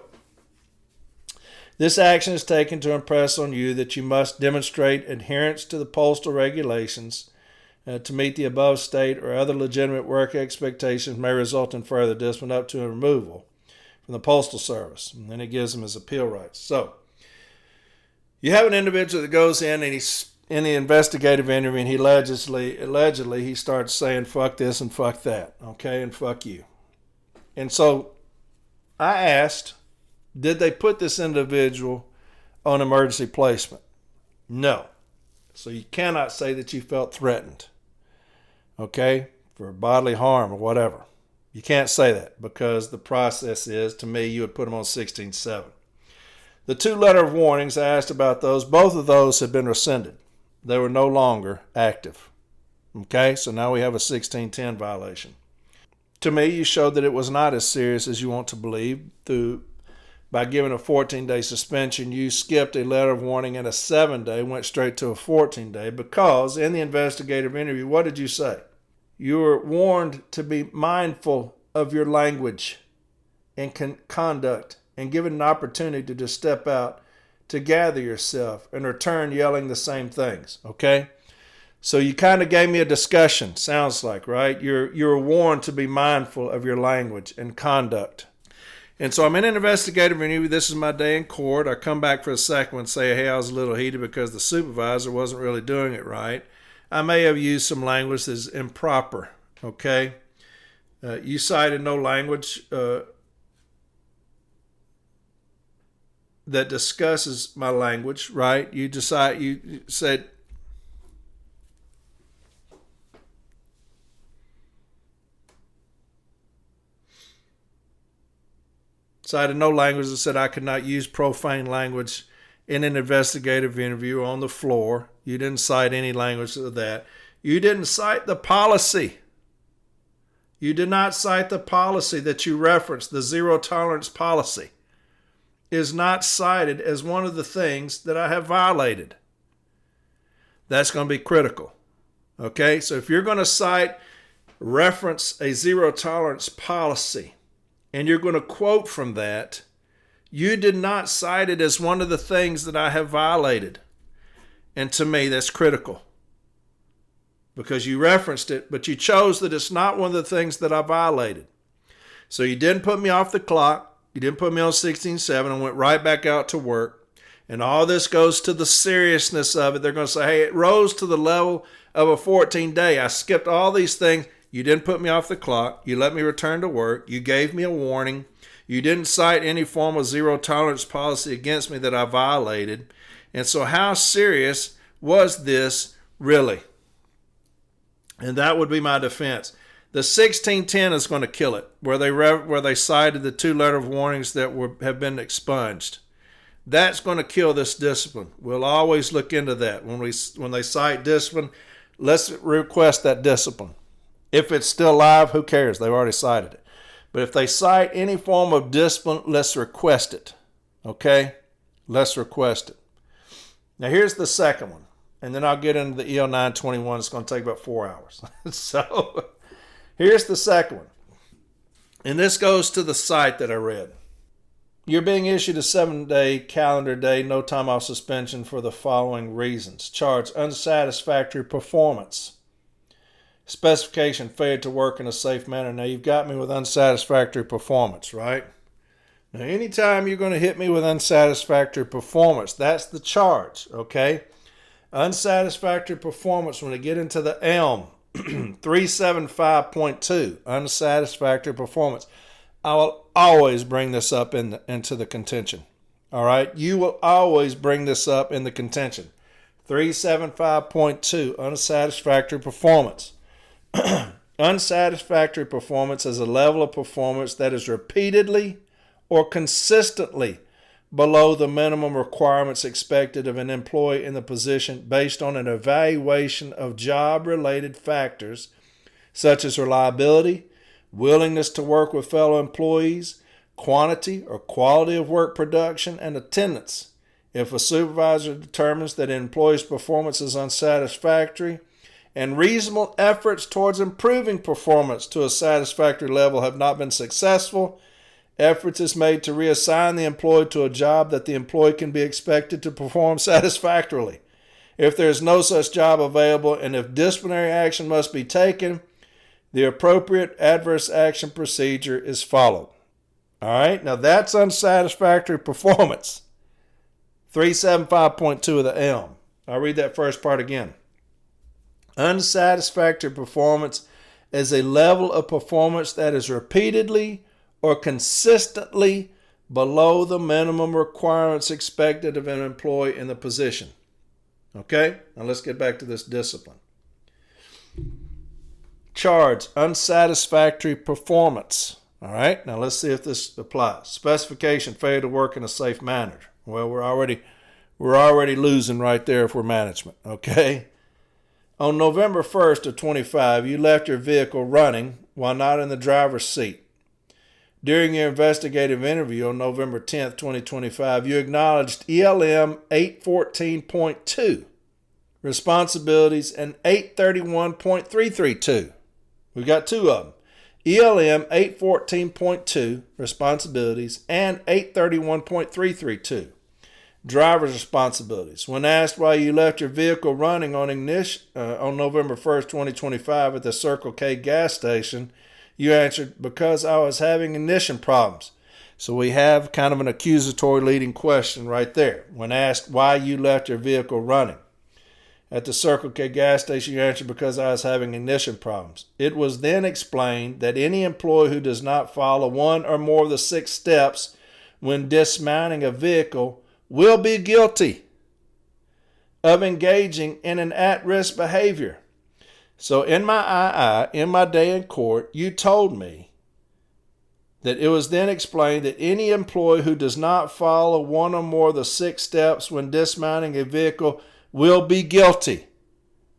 This action is taken to impress on you that you must demonstrate adherence to the postal regulations. To meet the above state or other legitimate work expectations may result in further discipline up to a removal from the Postal Service. And then it gives him his appeal rights. So, you have an individual that goes in and he's in the investigative interview and he allegedly he starts saying fuck this and fuck that, okay, and fuck you. And so I asked, did they put this individual on emergency placement? No. So you cannot say that you felt threatened, okay, for bodily harm or whatever. You can't say that because the process is, to me, you would put them on 16-7. The 2 letter of warnings, I asked about those. Both of those had been rescinded. They were no longer active. Okay, so now we have a 1610 violation. To me, you showed that it was not as serious as you want to believe. By giving a 14-day suspension, you skipped a letter of warning and a 7-day, went straight to a 14-day because in the investigative interview, what did you say? You were warned to be mindful of your language and conduct and given an opportunity to step out, to gather yourself, and return yelling the same things, okay? So you kind of gave me a discussion, sounds like, right? You're warned to be mindful of your language and conduct. And so I'm in an investigative interview. This is my day in court. I come back for a second and say, hey, I was a little heated because the supervisor wasn't really doing it right. I may have used some language that's improper, okay? You cited no language that discusses my language, right? You said, cited no language that said I could not use profane language in an investigative interview on the floor. You didn't cite any language of that. You didn't cite the policy. You did not cite the policy that you referenced, the zero tolerance policy is not cited as one of the things that I have violated. That's going to be critical. Okay, so if you're going to reference a zero tolerance policy, and you're going to quote from that, you did not cite it as one of the things that I have violated. And to me, that's critical. Because you referenced it, but you chose that it's not one of the things that I violated. So you didn't put me off the clock. You didn't put me on 16-7 and went right back out to work. And all this goes to the seriousness of it. They're going to say, hey, it rose to the level of a 14-day. I skipped all these things. You didn't put me off the clock. You let me return to work. You gave me a warning. You didn't cite any form of zero tolerance policy against me that I violated. And so how serious was this really? And that would be my defense. The 1610 is going to kill it, where they cited the 2 letter of warnings that have been expunged. That's going to kill this discipline. We'll always look into that. When they cite discipline, let's request that discipline. If it's still live, who cares? They've already cited it. But if they cite any form of discipline, let's request it. Okay? Let's request it. Now here's the second one. And then I'll get into the EL-921. It's going to take about 4 hours. So here's the second one. And this goes to the site that I read. You're being issued a 7-day calendar day, no time off suspension for the following reasons. Charge: unsatisfactory performance. Specification: failure to work in a safe manner. Now you've got me with unsatisfactory performance, right? Now anytime you're going to hit me with unsatisfactory performance, that's the charge, okay? Unsatisfactory performance, when we get into the EL-921, 375.2, unsatisfactory performance. I will always bring this up into the contention. All right? You will always bring this up in the contention. 375.2, unsatisfactory performance. Unsatisfactory performance is a level of performance that is repeatedly or consistently below the minimum requirements expected of an employee in the position based on an evaluation of job-related factors such as reliability, willingness to work with fellow employees, quantity or quality of work production, and attendance. If a supervisor determines that an employee's performance is unsatisfactory and reasonable efforts towards improving performance to a satisfactory level have not been successful, efforts is made to reassign the employee to a job that the employee can be expected to perform satisfactorily. If there is no such job available and if disciplinary action must be taken, the appropriate adverse action procedure is followed. All right, now that's unsatisfactory performance. 375.2 of the EL. I'll read that first part again. Unsatisfactory performance is a level of performance that is repeatedly or consistently below the minimum requirements expected of an employee in the position. Okay, now let's get back to this discipline. Charge: unsatisfactory performance. All right, now let's see if this applies. Specification: failure to work in a safe manner. Well, we're already losing right there if we're management. Okay. On November 1st of 25, you left your vehicle running while not in the driver's seat. During your investigative interview on November 10th, 2025, you acknowledged EL-921.2 responsibilities and 831.332. We've got two of them. EL-921.2 responsibilities and 831.332 driver's responsibilities. When asked why you left your vehicle running on November 1st, 2025 at the Circle K gas station, you answered, because I was having ignition problems. So we have kind of an accusatory leading question right there. When asked why you left your vehicle running at the Circle K gas station, you answered, because I was having ignition problems. It was then explained that any employee who does not follow one or more of the 6 steps when dismounting a vehicle will be guilty of engaging in an at-risk behavior. So in my II, in my day in court, you told me that it was then explained that any employee who does not follow one or more of the 6 steps when dismounting a vehicle will be guilty.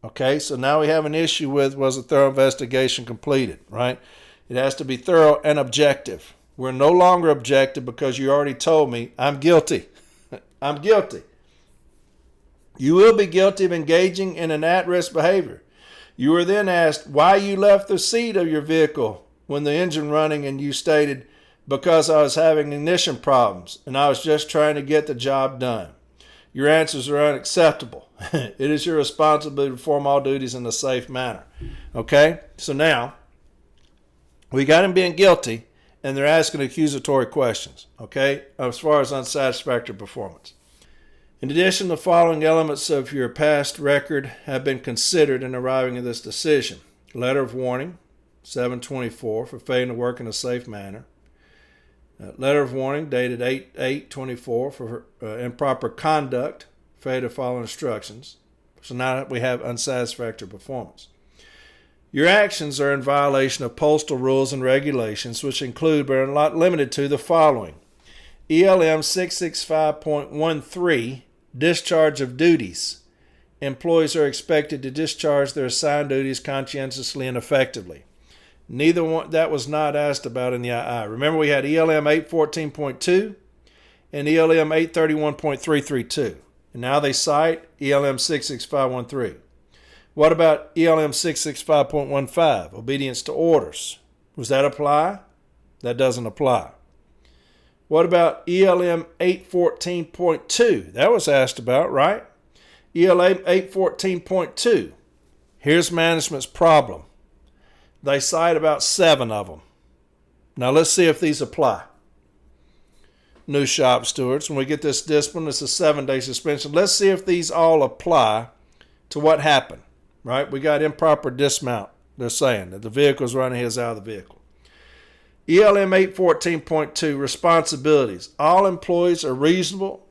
Okay, so now we have an issue with, was a thorough investigation completed, right? It has to be thorough and objective. We're no longer objective because you already told me I'm guilty. I'm guilty. You will be guilty of engaging in an at-risk behavior. You were then asked why you left the seat of your vehicle when the engine running, and you stated, because I was having ignition problems and I was just trying to get the job done. Your answers are unacceptable. It is your responsibility to perform all duties in a safe manner. Okay? So now, we got him being guilty, and they're asking accusatory questions, okay, as far as unsatisfactory performance. In addition, the following elements of your past record have been considered in arriving at this decision. Letter of warning, 7/24, for failing to work in a safe manner. Letter of warning dated 8/8/24 for improper conduct, failure to follow instructions. So now we have unsatisfactory performance. Your actions are in violation of postal rules and regulations, which include but are not limited to the following. ELM 665.13, discharge of duties. Employees are expected to discharge their assigned duties conscientiously and effectively. Neither one, that was not asked about in the II. Remember, we had ELM 814.2 and ELM 831.332. And now they cite ELM 66513. What about ELM 665.15, obedience to orders? Was that apply? That doesn't apply. What about ELM 814.2? That was asked about, right? ELM 814.2. Here's management's problem. They cite about 7 of them. Now let's see if these apply. New shop stewards, when we get this discipline, it's a 7-day suspension. Let's see if these all apply to what happened, right? We got improper dismount. They're saying that the vehicle's running his out of the vehicle. ELM 814.2, responsibilities. All employees are responsible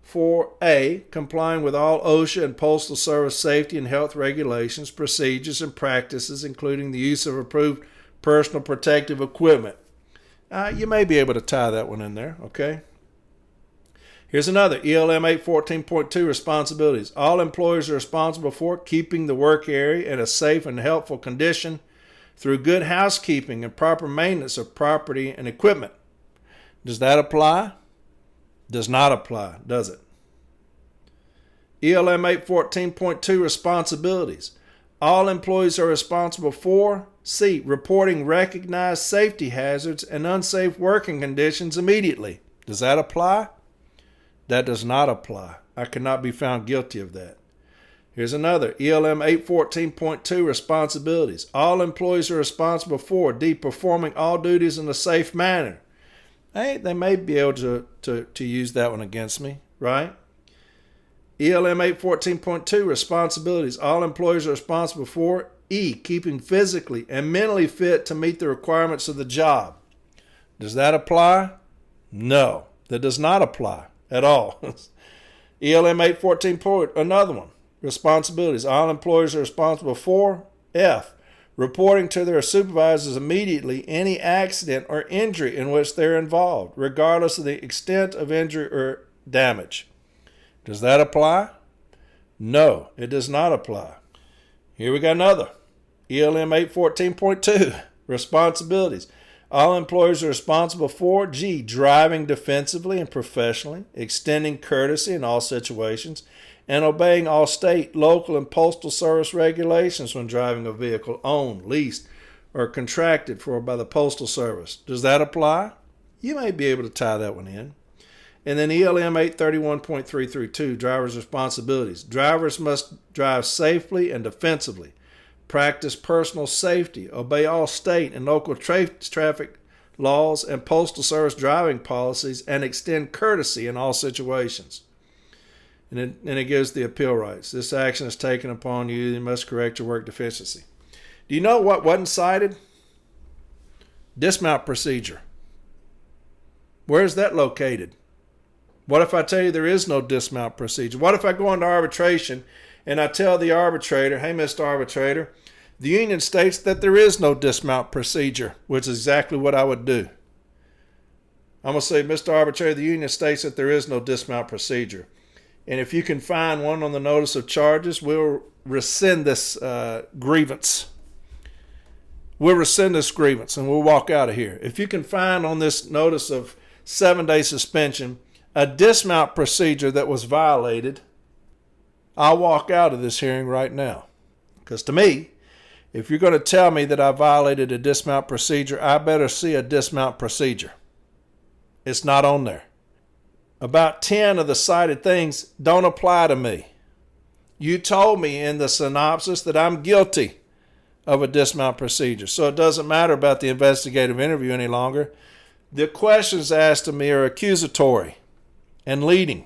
for A, complying with all OSHA and Postal Service safety and health regulations, procedures, and practices, including the use of approved personal protective equipment. You may be able to tie that one in there, okay? Here's another, ELM 814.2, responsibilities. All employees are responsible for keeping the work area in a safe and helpful condition through good housekeeping and proper maintenance of property and equipment. Does that apply? Does not apply, does it? ELM 814.2, responsibilities. All employees are responsible for C, reporting recognized safety hazards and unsafe working conditions immediately. Does that apply? That does not apply. I cannot be found guilty of that. Here's another, ELM 814.2, responsibilities. All employees are responsible for D, performing all duties in a safe manner. Hey, they may be able to use that one against me, right? ELM 814.2, responsibilities. All employees are responsible for E, keeping physically and mentally fit to meet the requirements of the job. Does that apply? No, that does not apply at all. ELM 814. Another one, responsibilities. All employees are responsible for F, reporting to their supervisors immediately any accident or injury in which they're involved, regardless of the extent of injury or damage. Does that apply? No, it does not apply. Here we got another. ELM 814.2, responsibilities. All employees are responsible for G, driving defensively and professionally, extending courtesy in all situations, and obeying all state, local, and postal service regulations when driving a vehicle owned, leased, or contracted for by the Postal Service. Does that apply? You may be able to tie that one in. And then ELM 831.332, driver's responsibilities. Drivers must drive safely and defensively, practice personal safety, obey all state and local traffic laws and Postal Service driving policies, and extend courtesy in all situations. And it gives the appeal rights. This action is taken upon you. You must correct your work deficiency. Do you know what wasn't cited? Dismount procedure. Where is that located? What if I tell you there is no dismount procedure? What if I go into arbitration and I tell the arbitrator, hey, Mr. Arbitrator, the union states that there is no dismount procedure, which is exactly what I would do. I'm going to say, Mr. Arbitrator, the union states that there is no dismount procedure. And if you can find one on the notice of charges, we'll rescind this grievance. We'll rescind this grievance and we'll walk out of here. If you can find on this notice of 7-day suspension a dismount procedure that was violated, I'll walk out of this hearing right now. Because to me, if you're going to tell me that I violated a dismount procedure, I better see a dismount procedure. It's not on there. About 10 of the cited things don't apply to me. You told me in the synopsis that I'm guilty of a dismount procedure, so it doesn't matter about the investigative interview any longer. The questions asked of me are accusatory and leading.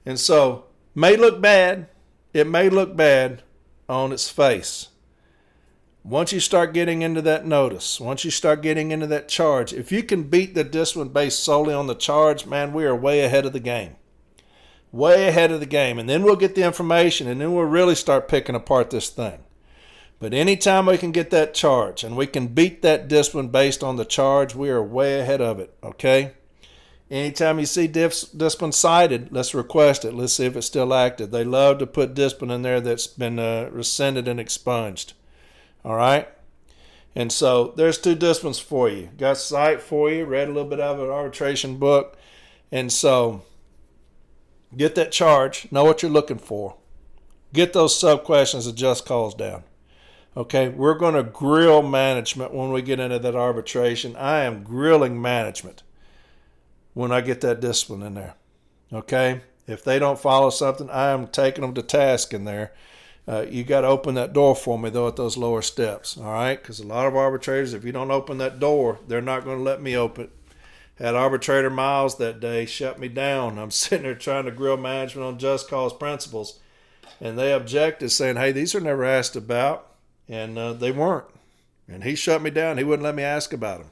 And so, may look bad. It may look bad on its face. Once you start getting into that notice, once you start getting into that charge, if you can beat the discipline based solely on the charge, man, we are way ahead of the game. Way ahead of the game. And then we'll get the information, and then we'll really start picking apart this thing. But anytime we can get that charge and we can beat that discipline based on the charge, we are way ahead of it, okay? Anytime you see discipline cited, let's request it. Let's see if it's still active. They love to put discipline in there that's been rescinded and expunged. All right? And so there's two disciplines for you. Got sight for you, read a little bit of an arbitration book. And so get that charge, know what you're looking for. Get those sub-questions of just cause down. Okay, we're going to grill management when we get into that arbitration. I am grilling management when I get that discipline in there. Okay, if they don't follow something, I am taking them to task in there. You got to open that door for me, though, at those lower steps. All right, because a lot of arbitrators, if you don't open that door, they're not going to let me open it. Had arbitrator Miles that day shut me down. I'm sitting there trying to grill management on just cause principles, and they objected, saying, hey, these are never asked about. And they weren't. And he shut me down. He wouldn't let me ask about them.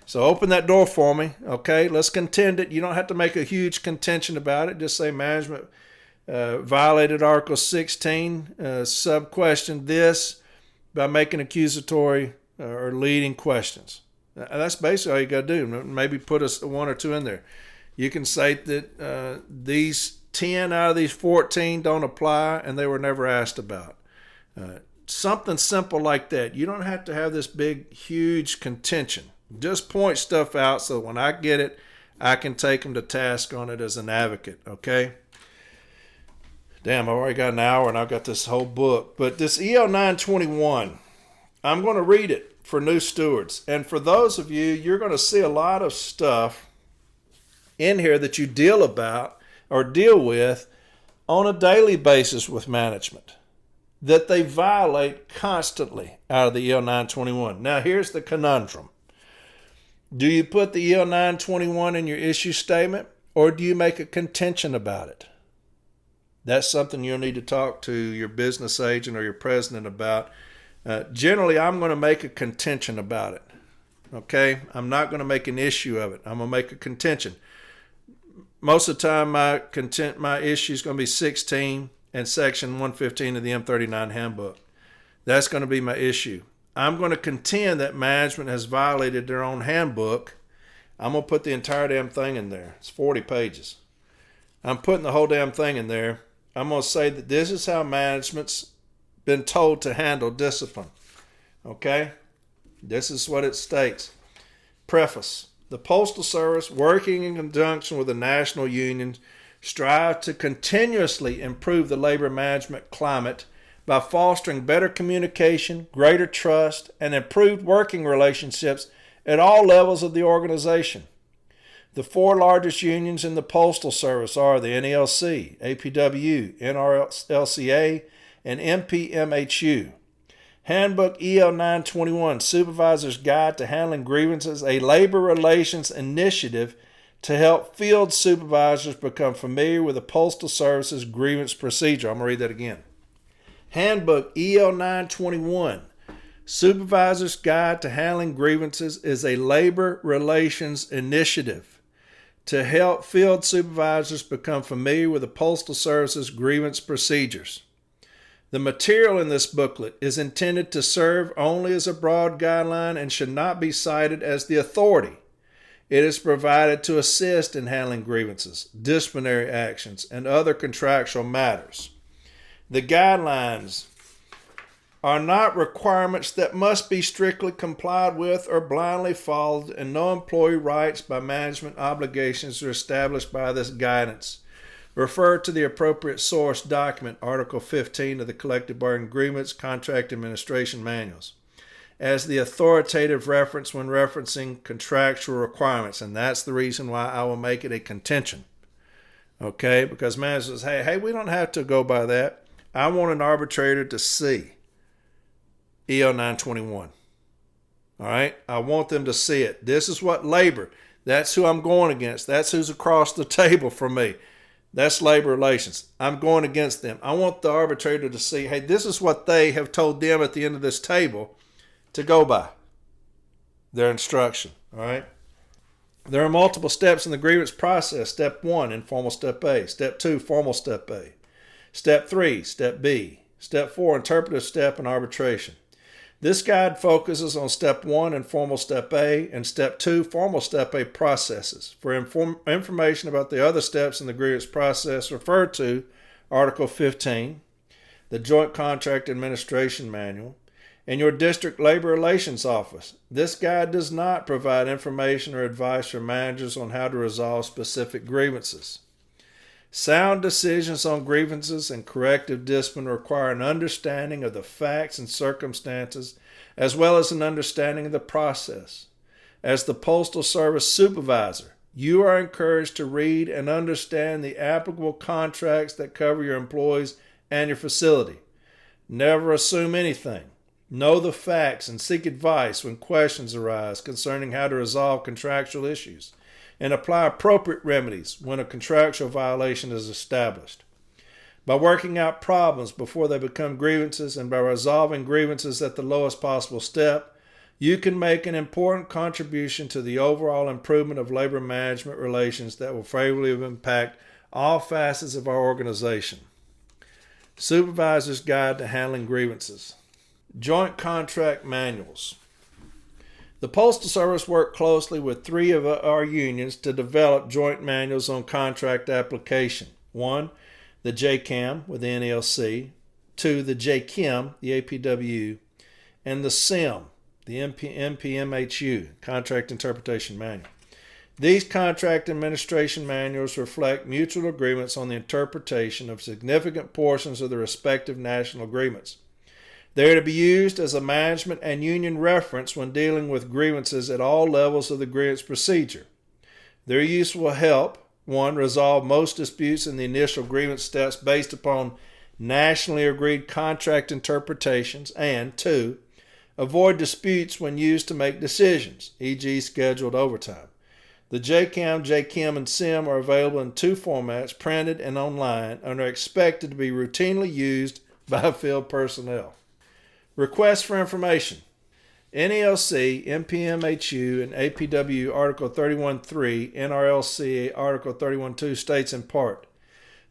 So open that door for me. Okay, let's contend it. You don't have to make a huge contention about it. Just say management violated Article 16, sub-question this by making accusatory or leading questions. That's basically all you got to do. Maybe put one or two in there. You can say that these 10 out of these 14 don't apply and they were never asked about. Something simple like that. You don't have to have this big, huge contention. Just point stuff out so when I get it, I can take them to task on it as an advocate, okay? Damn, I've already got an hour and I've got this whole book. But this EL-921, I'm going to read it for new stewards. And for those of you, you're going to see a lot of stuff in here that you deal with on a daily basis with management that they violate constantly out of the EL-921. Now, here's the conundrum. Do you put the EL-921 in your issue statement, or do you make a contention about it? That's something you'll need to talk to your business agent or your president about. Generally, I'm going to make a contention about it. Okay? I'm not going to make an issue of it. I'm going to make a contention. Most of the time, my issue is going to be 16 and Section 115 of the M39 Handbook. That's going to be my issue. I'm going to contend that management has violated their own handbook. I'm going to put the entire damn thing in there. It's 40 pages. I'm putting the whole damn thing in there. I'm going to say that this is how management's been told to handle discipline. Okay? This is what it states. Preface. The Postal Service, working in conjunction with the national unions, strive to continuously improve the labor management climate by fostering better communication, greater trust, and improved working relationships at all levels of the organization. The four largest unions in the Postal Service are the NELC, APW, NRLCA, and MPMHU. Handbook EL-921, Supervisor's Guide to Handling Grievances, a labor relations initiative to help field supervisors become familiar with the Postal Service's grievance procedure. I'm going to read that again. Handbook EL-921, Supervisor's Guide to Handling Grievances, is a labor relations initiative to help field supervisors become familiar with the Postal Service's grievance procedures. The material in this booklet is intended to serve only as a broad guideline and should not be cited as the authority. It is provided to assist in handling grievances, disciplinary actions, and other contractual matters. The guidelines are not requirements that must be strictly complied with or blindly followed, and no employee rights by management obligations are established by this guidance. Refer to the appropriate source document, Article 15 of the Collective Bargaining Agreements Contract Administration Manuals, as the authoritative reference when referencing contractual requirements. And that's the reason why I will make it a contention. Okay? Because management says, hey, we don't have to go by that. I want an arbitrator to see EL-921. All right? I want them to see it. This is what labor, that's who I'm going against. That's who's across the table from me. That's labor relations. I'm going against them. I want the arbitrator to see, hey, this is what they have told them at the end of this table to go by. Their instruction. All right? There are multiple steps in the grievance process. Step 1, informal step A. Step 2, formal step A. Step 3, step B. Step 4, interpretive step and arbitration. This guide focuses on step 1, informal step A, and step 2, formal step A processes. For information about the other steps in the grievance process, refer to Article 15, the Joint Contract Administration Manual, and your district labor relations office. This guide does not provide information or advice for managers on how to resolve specific grievances. Sound decisions on grievances and corrective discipline require an understanding of the facts and circumstances, as well as an understanding of the process. As the Postal Service Supervisor, you are encouraged to read and understand the applicable contracts that cover your employees and your facility. Never assume anything. Know the facts and seek advice when questions arise concerning how to resolve contractual issues, and apply appropriate remedies when a contractual violation is established. By working out problems before they become grievances and by resolving grievances at the lowest possible step, you can make an important contribution to the overall improvement of labor management relations that will favorably impact all facets of our organization. Supervisor's Guide to Handling Grievances. Joint Contract Manuals. The Postal Service worked closely with 3 of our unions to develop joint manuals on contract application. 1, the JCAM with the NELC. 2, the JKIM, the APW. And the SIM, the MPMHU, Contract Interpretation Manual. These contract administration manuals reflect mutual agreements on the interpretation of significant portions of the respective national agreements. They are to be used as a management and union reference when dealing with grievances at all levels of the grievance procedure. Their use will help, 1, resolve most disputes in the initial grievance steps based upon nationally agreed contract interpretations, and 2, avoid disputes when used to make decisions, e.g. scheduled overtime. The JCAM, JKIM, and SIM are available in 2 formats, printed and online, and are expected to be routinely used by field personnel. Requests for information. NELC, MPMHU, and APW Article 31.3, NRLC Article 31.2 states in part,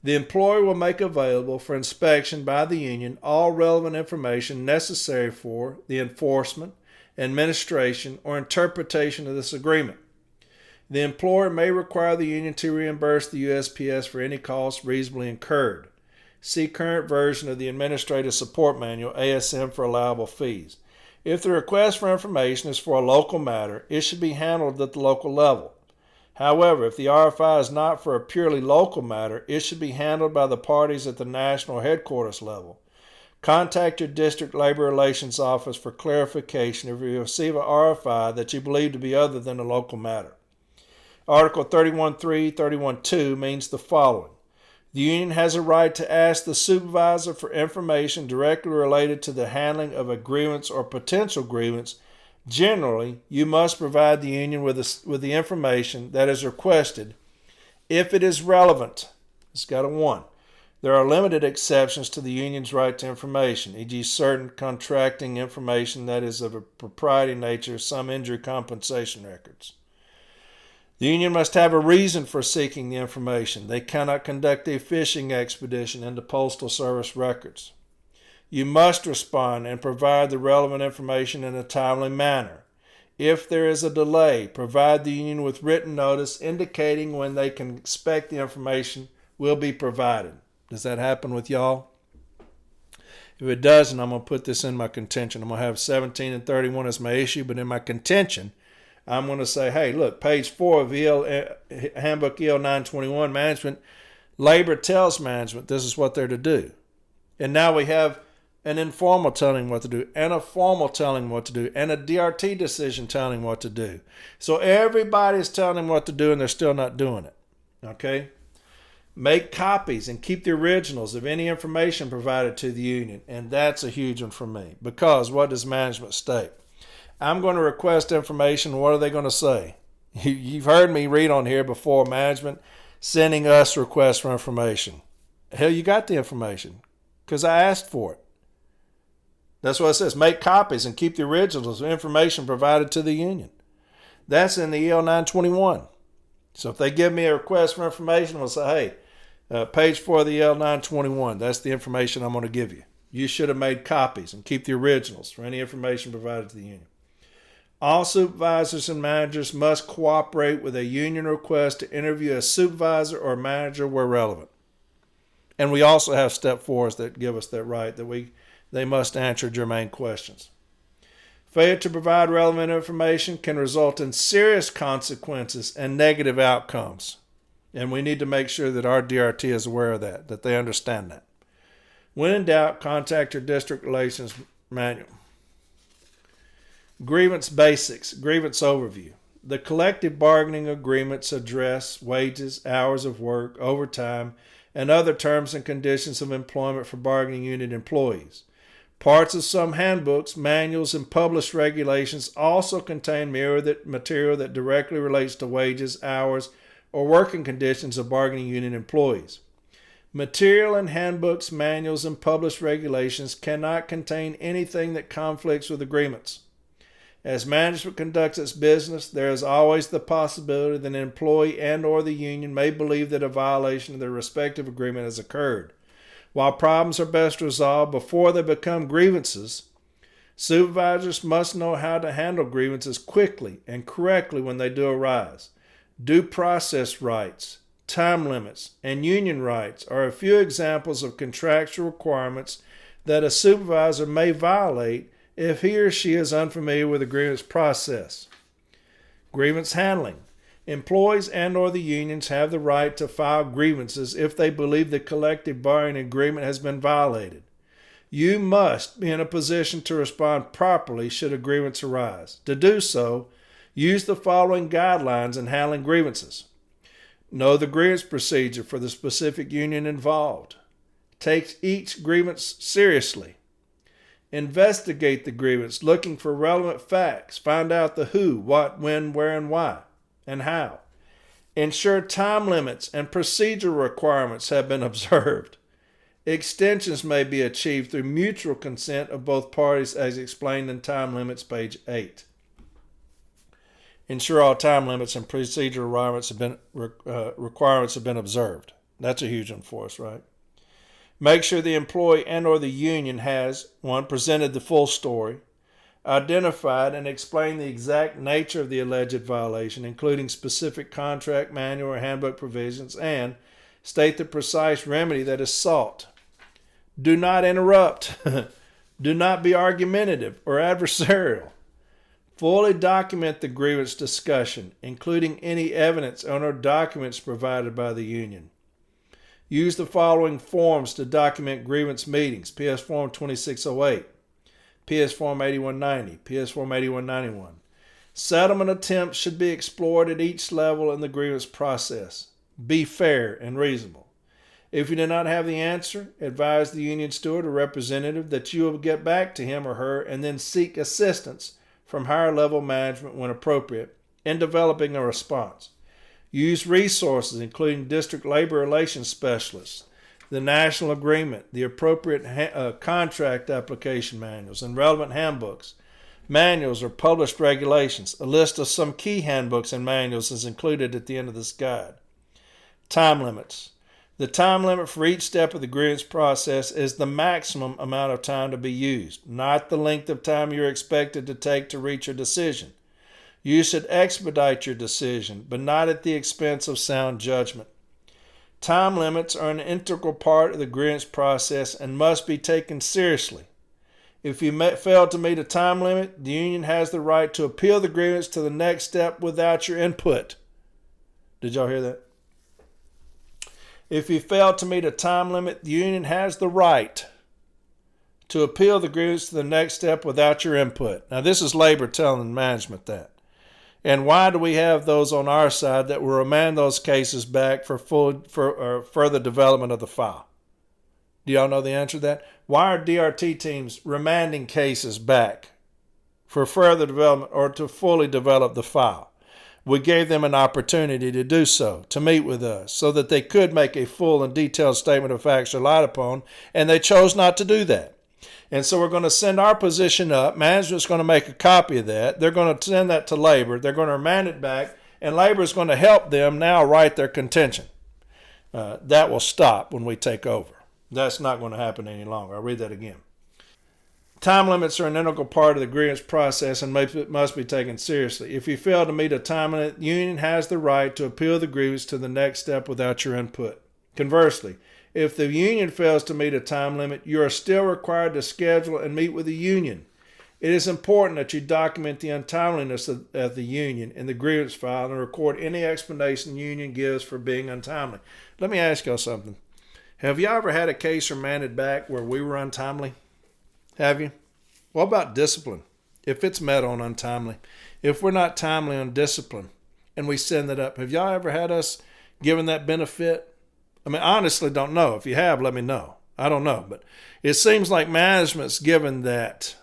the employer will make available for inspection by the union all relevant information necessary for the enforcement, administration, or interpretation of this agreement. The employer may require the union to reimburse the USPS for any costs reasonably incurred. See current version of the Administrative Support Manual, ASM, for allowable fees. If the request for information is for a local matter, it should be handled at the local level. However, if the RFI is not for a purely local matter, it should be handled by the parties at the national headquarters level. Contact your district labor relations office for clarification if you receive an RFI that you believe to be other than a local matter. Article 31.3, 31.2 means the following. The union has a right to ask the supervisor for information directly related to the handling of a grievance or potential grievance. Generally, you must provide the union with the information that is requested if it is relevant. It's got a 1. There are limited exceptions to the union's right to information, e.g. certain contracting information that is of a proprietary nature, some injury compensation records. The union must have a reason for seeking the information. They cannot conduct a fishing expedition into Postal Service records. You must respond and provide the relevant information in a timely manner. If there is a delay, provide the union with written notice indicating when they can expect the information will be provided. Does that happen with y'all? If it doesn't, I'm going to put this in my contention. I'm going to have 17 and 31 as my issue, but in my contention, I'm going to say, hey, look, page 4 of Handbook EL-921, Management, Labor tells management this is what they're to do. And now we have an informal telling what to do, and a formal telling what to do, and a DRT decision telling what to do. So everybody's telling them what to do, and they're still not doing it. Okay? Make copies and keep the originals of any information provided to the union. And that's a huge one for me. Because what does management state? I'm going to request information. What are they going to say? You've heard me read on here before, management sending us requests for information. Hell, you got the information because I asked for it. That's what it says. Make copies and keep the originals of information provided to the union. That's in the EL-921. So if they give me a request for information, I'll say, hey, page 4 of the EL-921, that's the information I'm going to give you. You should have made copies and keep the originals for any information provided to the union. All supervisors and managers must cooperate with a union request to interview a supervisor or manager where relevant. And we also have step 4s that give us that right, that they must answer germane questions. Failure to provide relevant information can result in serious consequences and negative outcomes. And we need to make sure that our DRT is aware of that they understand that. When in doubt, contact your district relations manual. Grievance basics, grievance overview. The collective bargaining agreements address wages, hours of work, overtime, and other terms and conditions of employment for bargaining unit employees. Parts of some handbooks, manuals, and published regulations also contain material that directly relates to wages, hours, or working conditions of bargaining unit employees. Material in handbooks, manuals, and published regulations cannot contain anything that conflicts with agreements. As management conducts its business, there is always the possibility that an employee and or the union may believe that a violation of their respective agreement has occurred. While problems are best resolved before they become grievances, supervisors must know how to handle grievances quickly and correctly when they do arise. Due process rights, time limits, and union rights are a few examples of contractual requirements that a supervisor may violate if he or she is unfamiliar with the grievance process. Grievance handling. Employees and or the unions have the right to file grievances if they believe the collective bargaining agreement has been violated. You must be in a position to respond properly should a grievance arise. To do so, use the following guidelines in handling grievances. Know the grievance procedure for the specific union involved. Take each grievance seriously. Investigate the grievance, looking for relevant facts. Find out the who, what, when, where, and why, and how. Ensure time limits and procedural requirements have been observed. Extensions may be achieved through mutual consent of both parties as explained in Time Limits, page 8. Ensure all time limits and procedural requirements have been observed. That's a huge one for us, right? Make sure the employee and or the union has, 1, presented the full story, identified and explained the exact nature of the alleged violation, including specific contract, manual, or handbook provisions, and state the precise remedy that is sought. Do not interrupt. Do not be argumentative or adversarial. Fully document the grievance discussion, including any evidence or documents provided by the union. Use the following forms to document grievance meetings: PS Form 2608, PS Form 8190, PS Form 8191. Settlement attempts should be explored at each level in the grievance process. Be fair and reasonable. If you do not have the answer, advise the union steward or representative that you will get back to him or her and then seek assistance from higher level management when appropriate in developing a response. Use resources including district labor relations specialists, the national agreement, the appropriate contract application manuals, and relevant handbooks. Manuals or published regulations. A list of some key handbooks and manuals is included at the end of this guide. Time limits. The time limit for each step of the grievance process is the maximum amount of time to be used, not the length of time you're expected to take to reach a decision. You should expedite your decision, but not at the expense of sound judgment. Time limits are an integral part of the grievance process and must be taken seriously. If you fail to meet a time limit, the union has the right to appeal the grievance to the next step without your input. Did y'all hear that? If you fail to meet a time limit, the union has the right to appeal the grievance to the next step without your input. Now, this is labor telling management that. And why do we have those on our side that will remand those cases back for further development of the file? Do y'all know the answer to that? Why are DRT teams remanding cases back for further development or to fully develop the file? We gave them an opportunity to do so, to meet with us, so that they could make a full and detailed statement of facts relied upon, and they chose not to do that. And so we're going to send our position up. Management's going to make a copy of that. They're going to send that to labor. They're going to remand it back, and labor is going to help them now write their contention. That will stop when we take over. That's not going to happen any longer. I'll read that again. Time limits are an integral part of the grievance process and must be taken seriously. If you fail to meet a time limit, the union has the right to appeal the grievance to the next step without your input. Conversely, if the union fails to meet a time limit, you are still required to schedule and meet with the union. It is important that you document the untimeliness of the union in the grievance file and record any explanation the union gives for being untimely. Let me ask y'all something. Have you ever had a case remanded back where we were untimely? Have you? What about discipline? If it's met on untimely, if we're not timely on discipline and we send it up, have y'all ever had us given that benefit? I mean, honestly, don't know. If you have, let me know. I don't know, but it seems like management's given that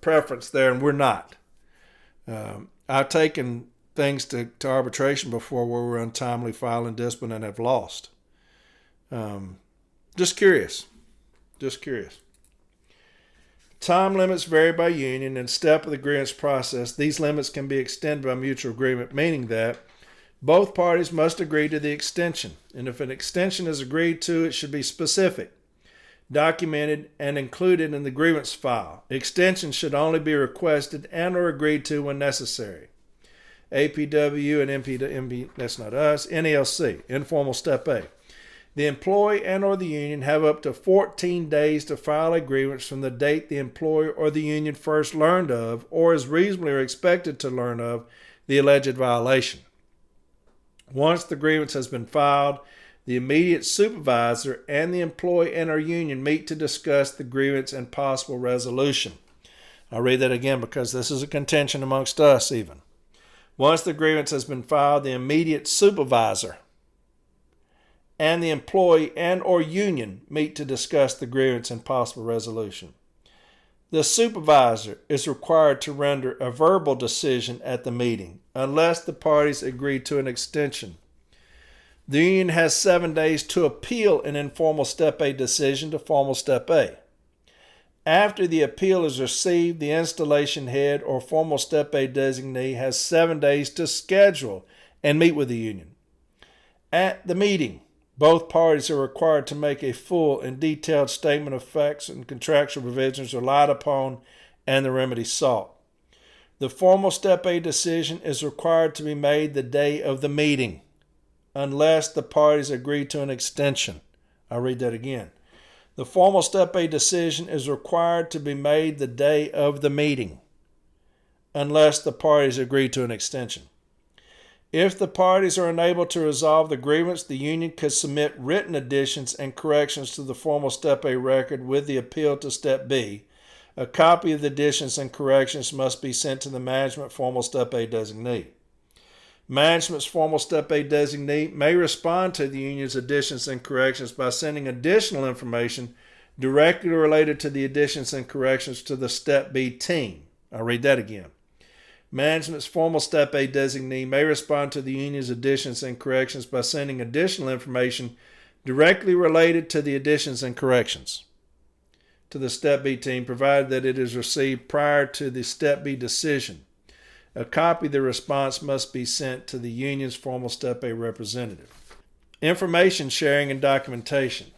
preference there, and we're not. I've taken things to arbitration before where we're untimely filing discipline and have lost. Just curious. Time limits vary by union and step of the grievance process. These limits can be extended by mutual agreement, meaning that both parties must agree to the extension. And if an extension is agreed to, it should be specific, documented, and included in the grievance file. Extensions should only be requested and or agreed to when necessary. APW and MP, that's not us, NELC, informal step A. The employee and or the union have up to 14 days to file a grievance from the date the employer or the union first learned of or is reasonably or expected to learn of the alleged violation. Once the grievance has been filed, the immediate supervisor and the employee and or union meet to discuss the grievance and possible resolution. I'll read that again because this is a contention amongst us even. Once the grievance has been filed, the immediate supervisor and the employee and or union meet to discuss the grievance and possible resolution. The supervisor is required to render a verbal decision at the meeting unless the parties agree to an extension. The union has 7 days to appeal an informal Step A decision to formal Step A. After the appeal is received, the installation head or formal Step A designee has 7 days to schedule and meet with the union. At the meeting, both parties are required to make a full and detailed statement of facts and contractual provisions relied upon and the remedy sought. The formal Step A decision is required to be made the day of the meeting, unless the parties agree to an extension. I'll read that again. The formal Step A decision is required to be made the day of the meeting, unless the parties agree to an extension. If the parties are unable to resolve the grievance, the union could submit written additions and corrections to the formal Step A record with the appeal to Step B. A copy of the additions and corrections must be sent to the management formal Step A designee. Management's formal Step A designee may respond to the union's additions and corrections by sending additional information directly related to the additions and corrections to the Step B team. I'll read that again. Management's formal Step A designee may respond to the union's additions and corrections by sending additional information directly related to the additions and corrections to the Step B team, provided that it is received prior to the Step B decision. A copy of the response must be sent to the union's formal Step A representative. Information sharing and documentation.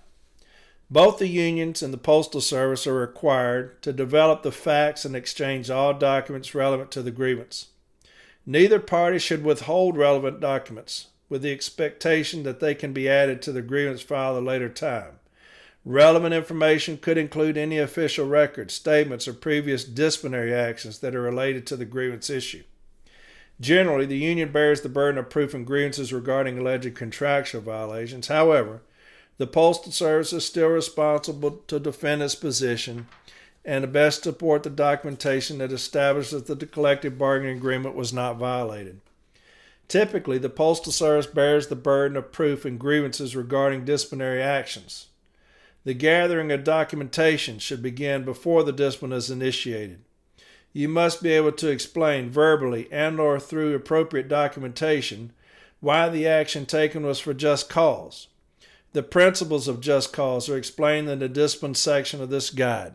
Both the unions and the Postal Service are required to develop the facts and exchange all documents relevant to the grievance. Neither party should withhold relevant documents, with the expectation that they can be added to the grievance file at a later time. Relevant information could include any official records, statements, or previous disciplinary actions that are related to the grievance issue. Generally, the union bears the burden of proof in grievances regarding alleged contractual violations. However, the Postal Service is still responsible to defend its position and to best support the documentation that establishes that the collective bargaining agreement was not violated. Typically, the Postal Service bears the burden of proof in grievances regarding disciplinary actions. The gathering of documentation should begin before the discipline is initiated. You must be able to explain verbally and or through appropriate documentation why the action taken was for just cause. The principles of just cause are explained in the discipline section of this guide.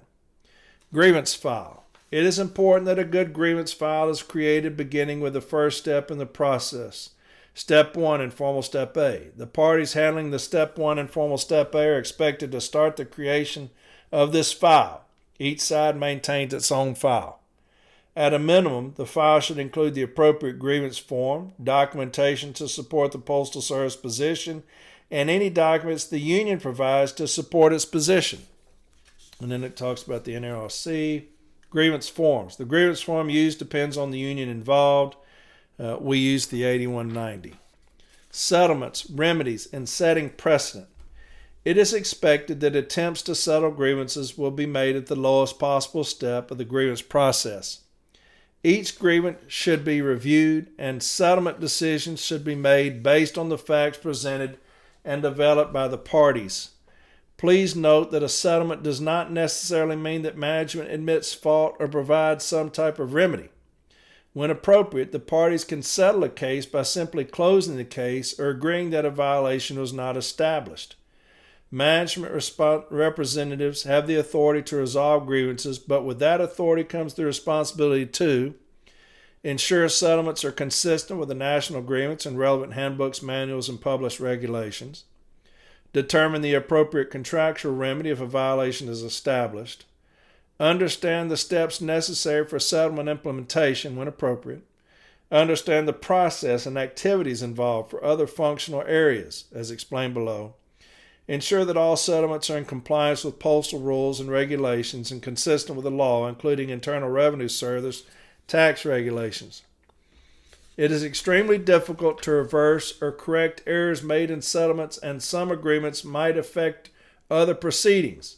Grievance file. It is important that a good grievance file is created beginning with the first step in the process. Step 1, informal Step A. The parties handling the Step 1 informal Step A are expected to start the creation of this file. Each side maintains its own file. At a minimum, the file should include the appropriate grievance form, documentation to support the Postal Service position, and any documents the union provides to support its position. And then it talks about the NRLC, Grievance forms. The grievance form used depends on the union involved. We use the 8190. Settlements, remedies, and setting precedent. It is expected that attempts to settle grievances will be made at the lowest possible step of the grievance process. Each grievance should be reviewed, and settlement decisions should be made based on the facts presented and developed by the parties. Please note that a settlement does not necessarily mean that management admits fault or provides some type of remedy. When appropriate, the parties can settle a case by simply closing the case or agreeing that a violation was not established. Management representatives have the authority to resolve grievances, but with that authority comes the responsibility to ensure settlements are consistent with the national agreements and relevant handbooks, manuals, and published regulations, determine the appropriate contractual remedy if a violation is established, understand the steps necessary for settlement implementation when appropriate, understand the process and activities involved for other functional areas, as explained below, ensure that all settlements are in compliance with postal rules and regulations and consistent with the law, including Internal Revenue Service tax regulations. It is extremely difficult to reverse or correct errors made in settlements, and some agreements might affect other proceedings,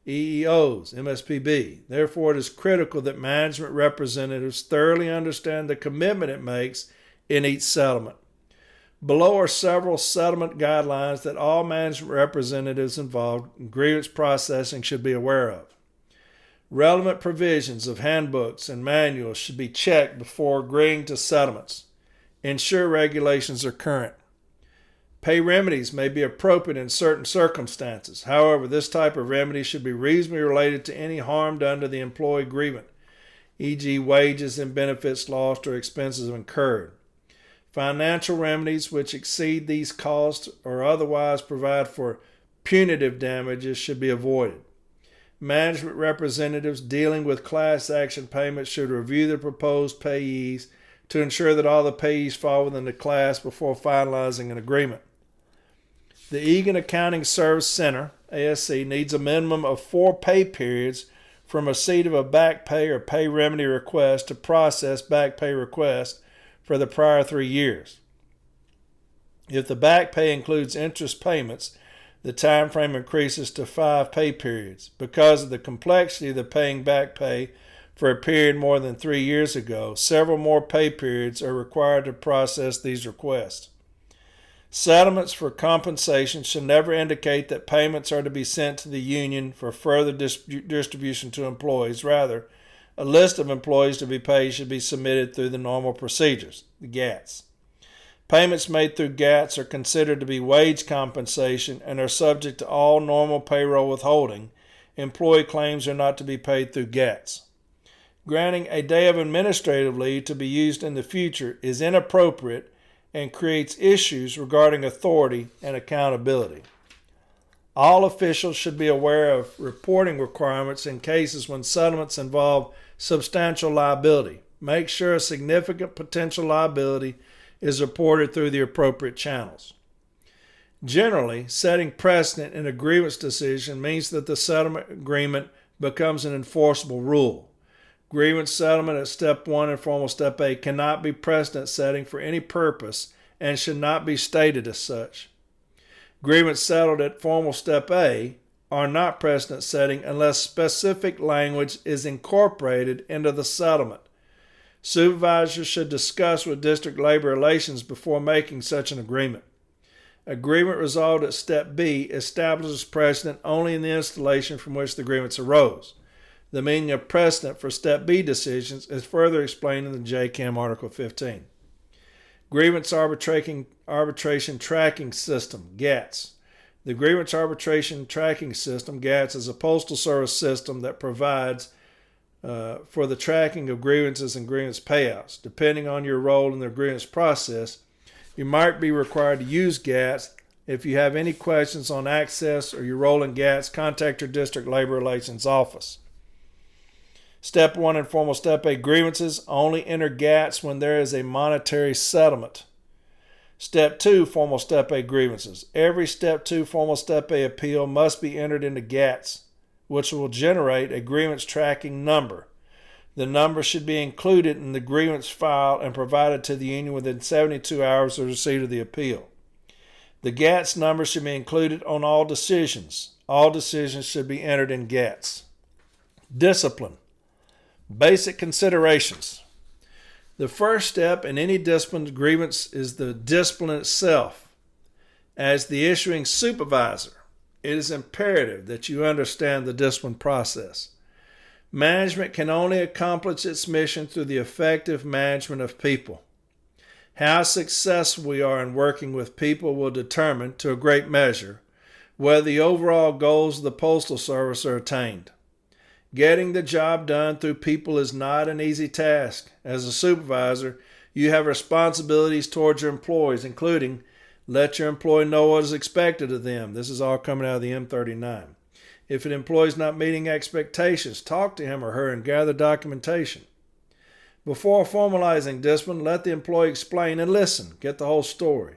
EEOs, MSPB. Therefore, it is critical that management representatives thoroughly understand the commitment it makes in each settlement. Below are several settlement guidelines that all management representatives involved in grievance processing should be aware of. Relevant provisions of handbooks and manuals should be checked before agreeing to settlements. Ensure regulations are current. Pay remedies may be appropriate in certain circumstances. However, this type of remedy should be reasonably related to any harm done to the employee grievant, e.g. wages and benefits lost or expenses incurred. Financial remedies which exceed these costs or otherwise provide for punitive damages should be avoided. Management representatives dealing with class action payments should review the proposed payees to ensure that all the payees fall within the class before finalizing an agreement. The Egan Accounting Service Center, ASC, needs a minimum of 4 pay periods from receipt of a back pay or pay remedy request to process back pay requests for the prior 3 years. If the back pay includes interest payments, the time frame increases to 5 pay periods. Because of the complexity of the paying back pay for a period more than 3 years ago, several more pay periods are required to process these requests. Settlements for compensation should never indicate that payments are to be sent to the union for further distribution to employees. Rather, a list of employees to be paid should be submitted through the normal procedures, the GATS. Payments made through GATS are considered to be wage compensation and are subject to all normal payroll withholding. Employee claims are not to be paid through GATS. Granting a day of administrative leave to be used in the future is inappropriate and creates issues regarding authority and accountability. All officials should be aware of reporting requirements in cases when settlements involve substantial liability. Make sure a significant potential liability is reported through the appropriate channels. Generally, setting precedent in a grievance decision means that the settlement agreement becomes an enforceable rule. Grievance settlement at Step 1 and Formal Step A cannot be precedent setting for any purpose and should not be stated as such. Grievance settled at Formal Step A are not precedent setting unless specific language is incorporated into the settlement. Supervisors should discuss with District Labor Relations before making such an agreement. Agreement resolved at Step B establishes precedent only in the installation from which the grievance arose. The meaning of precedent for Step B decisions is further explained in the JCAM Article 15. Grievance Arbitration Tracking System, GATS. The Grievance Arbitration Tracking System, GATS, is a postal service system that provides for the tracking of grievances and grievance payouts. Depending on your role in the grievance process, you might be required to use GATS. If you have any questions on access or your role in GATS, contact your District Labor Relations Office. Step 1 and Formal Step A grievances only enter GATS when there is a monetary settlement. Step 2, Formal Step A grievances. Every Step 2 Formal Step A appeal must be entered into GATS, which will generate a grievance tracking number. The number should be included in the grievance file and provided to the union within 72 hours of receipt of the appeal. The GATS number should be included on all decisions. All decisions should be entered in GATS. Discipline. Basic considerations. The first step in any discipline grievance is the discipline itself. As the issuing supervisor, it is imperative that you understand the discipline process. Management can only accomplish its mission through the effective management of people. How successful we are in working with people will determine, to a great measure, whether the overall goals of the Postal Service are attained. Getting the job done through people is not an easy task. As a supervisor, you have responsibilities towards your employees, including let your employee know what is expected of them. This is all coming out of the M39. If an employee is not meeting expectations, talk to him or her and gather documentation. Before formalizing discipline, let the employee explain and listen. Get the whole story.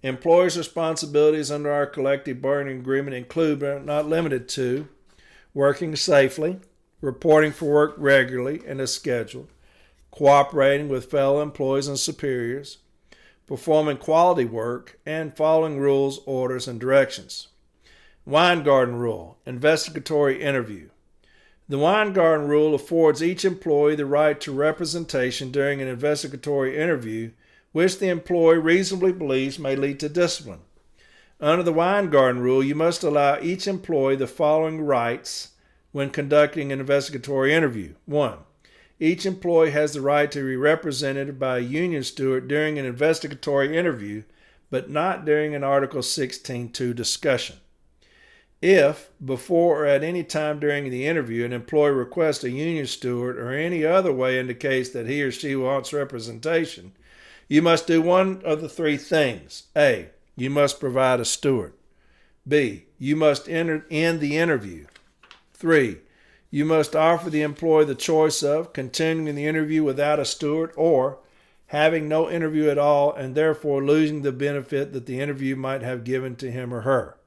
Employees' responsibilities under our collective bargaining agreement include, but are not limited to, working safely, reporting for work regularly and as scheduled, cooperating with fellow employees and superiors, performing quality work, and following rules, orders, and directions. Weingarten Rule, investigatory interview. The Weingarten Rule affords each employee the right to representation during an investigatory interview, which the employee reasonably believes may lead to discipline. Under the Weingarten Rule, you must allow each employee the following rights when conducting an investigatory interview. 1. Each employee has the right to be represented by a union steward during an investigatory interview, but not during an Article 16.2 discussion. If, before or at any time during the interview, an employee requests a union steward or any other way indicates that he or she wants representation, you must do one of the three things. A. You must provide a steward. B. You must end the interview. 3. You must offer the employee the choice of continuing the interview without a steward or having no interview at all and therefore losing the benefit that the interview might have given to him or her.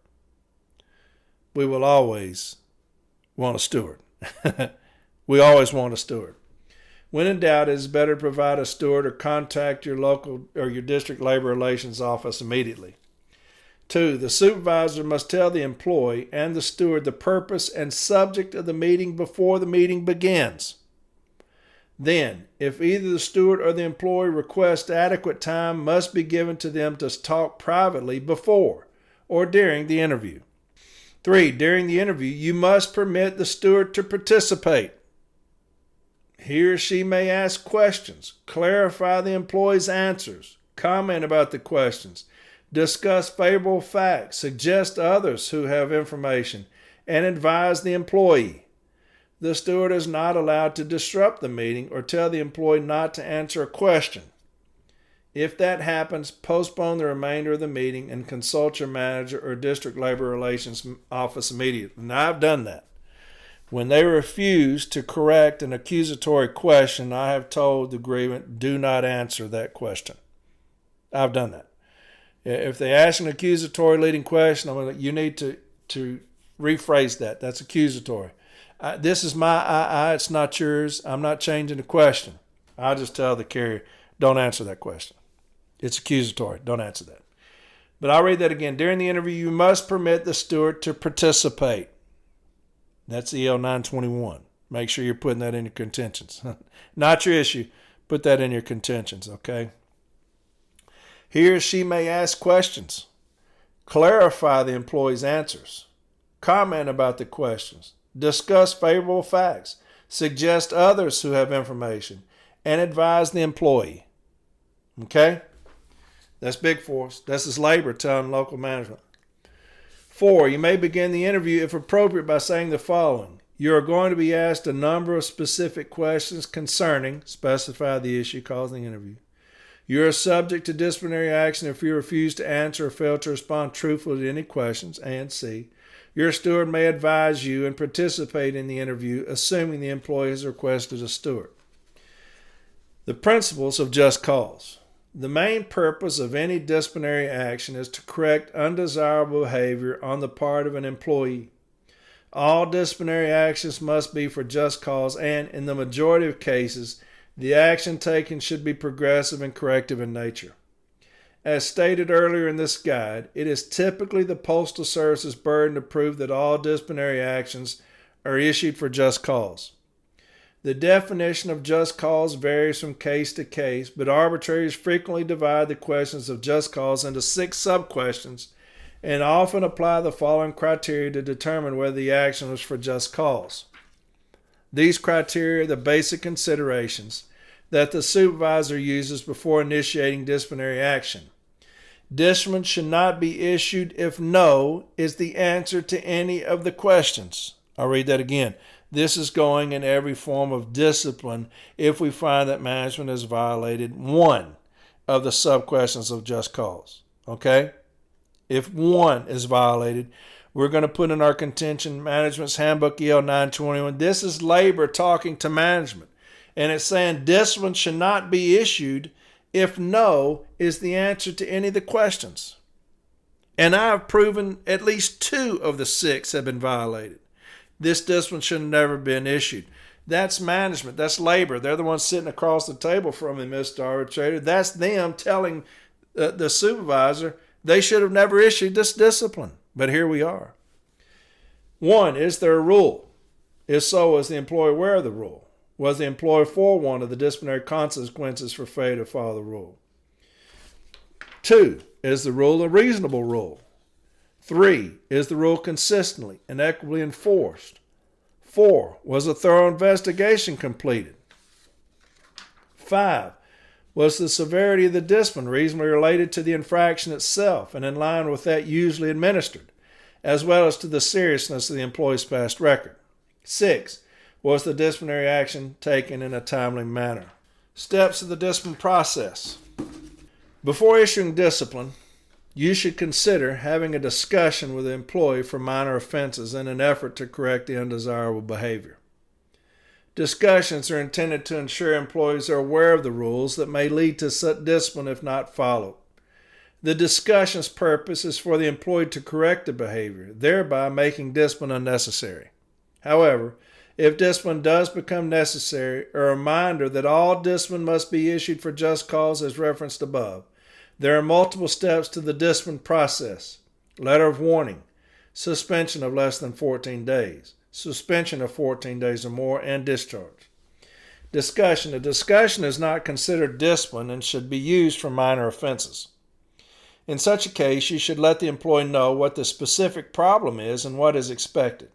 We will always want a steward. We always want a steward. When in doubt, it is better to provide a steward or contact your local or your district labor relations office immediately. 2. The supervisor must tell the employee and the steward the purpose and subject of the meeting before the meeting begins. Then, if either the steward or the employee requests adequate time must be given to them to talk privately before or during the interview. 3. During the interview, you must permit the steward to participate. He or she may ask questions, clarify the employee's answers, comment about the questions, discuss favorable facts, suggest others who have information, and advise the employee. The steward is not allowed to disrupt the meeting or tell the employee not to answer a question. If that happens, postpone the remainder of the meeting and consult your manager or district labor relations office immediately. Now, I've done that. When they refuse to correct an accusatory question, I have told the grievant, do not answer that question. I've done that. If they ask an accusatory leading question, I'm going you need to rephrase that. That's accusatory. This is my it's not yours. I'm not changing the question. I'll just tell the carrier, don't answer that question. It's accusatory. Don't answer that. But I'll read that again. During the interview, you must permit the steward to participate. That's EL-921. Make sure you're putting that in your contentions. Not your issue. Put that in your contentions, okay? He or she may ask questions, clarify the employee's answers, comment about the questions, discuss favorable facts, suggest others who have information, and advise the employee. Okay? That's big for us. This is labor telling local management. 4. You may begin the interview, if appropriate, by saying the following. You are going to be asked a number of specific questions concerning, specify the issue causing the interview. You are subject to disciplinary action if you refuse to answer or fail to respond truthfully to any questions. And C. Your steward may advise you and participate in the interview, assuming the employee has requested a steward. The principles of just cause. The main purpose of any disciplinary action is to correct undesirable behavior on the part of an employee. All disciplinary actions must be for just cause, and in the majority of cases, the action taken should be progressive and corrective in nature. As stated earlier in this guide, it is typically the Postal Service's burden to prove that all disciplinary actions are issued for just cause. The definition of just cause varies from case to case, but arbitrators frequently divide the questions of just cause into 6 sub-questions and often apply the following criteria to determine whether the action was for just cause. These criteria are the basic considerations that the supervisor uses before initiating disciplinary action. Discipline should not be issued if no is the answer to any of the questions. I'll read that again. This is going in every form of discipline if we find that management has violated one of the sub-questions of just cause. Okay? If one is violated, we're going to put in our contention management's handbook EL-921. This is labor talking to management. And it's saying discipline should not be issued if no is the answer to any of the questions. And I've proven at least 2 of the 6 have been violated. This discipline should have never been issued. That's management. That's labor. They're the ones sitting across the table from me, Mr. Arbitrator. That's them telling the supervisor they should have never issued this discipline. But here we are. 1, is there a rule? If so, is the employee aware of the rule? Was the employee forewarned of the disciplinary consequences for failure to follow the rule? 2, is the rule a reasonable rule? 3, is the rule consistently and equitably enforced? 4, was a thorough investigation completed? 5, was the severity of the discipline reasonably related to the infraction itself and in line with that usually administered, as well as to the seriousness of the employee's past record? 6, was the disciplinary action taken in a timely manner? Steps of the discipline process. Before issuing discipline, you should consider having a discussion with the employee for minor offenses in an effort to correct the undesirable behavior. Discussions are intended to ensure employees are aware of the rules that may lead to such discipline if not followed. The discussion's purpose is for the employee to correct the behavior, thereby making discipline unnecessary. However, if discipline does become necessary, a reminder that all discipline must be issued for just cause as referenced above. There are multiple steps to the discipline process. Letter of warning, suspension of less than 14 days, suspension of 14 days or more, and discharge. Discussion. A discussion is not considered discipline and should be used for minor offenses. In such a case, you should let the employee know what the specific problem is and what is expected.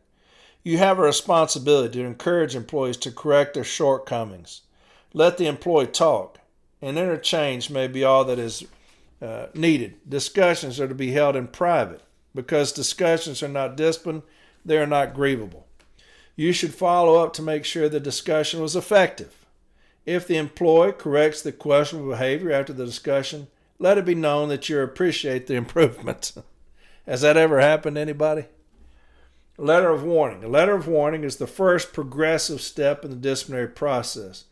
You have a responsibility to encourage employees to correct their shortcomings. Let the employee talk. An interchange may be all that is needed. Discussions are to be held in private. Because discussions are not discipline, they are not grievable. You should follow up to make sure the discussion was effective. If the employee corrects the questionable behavior after the discussion, let it be known that you appreciate the improvement. Has that ever happened to anybody? Letter of warning. A letter of warning is the first progressive step in the disciplinary process.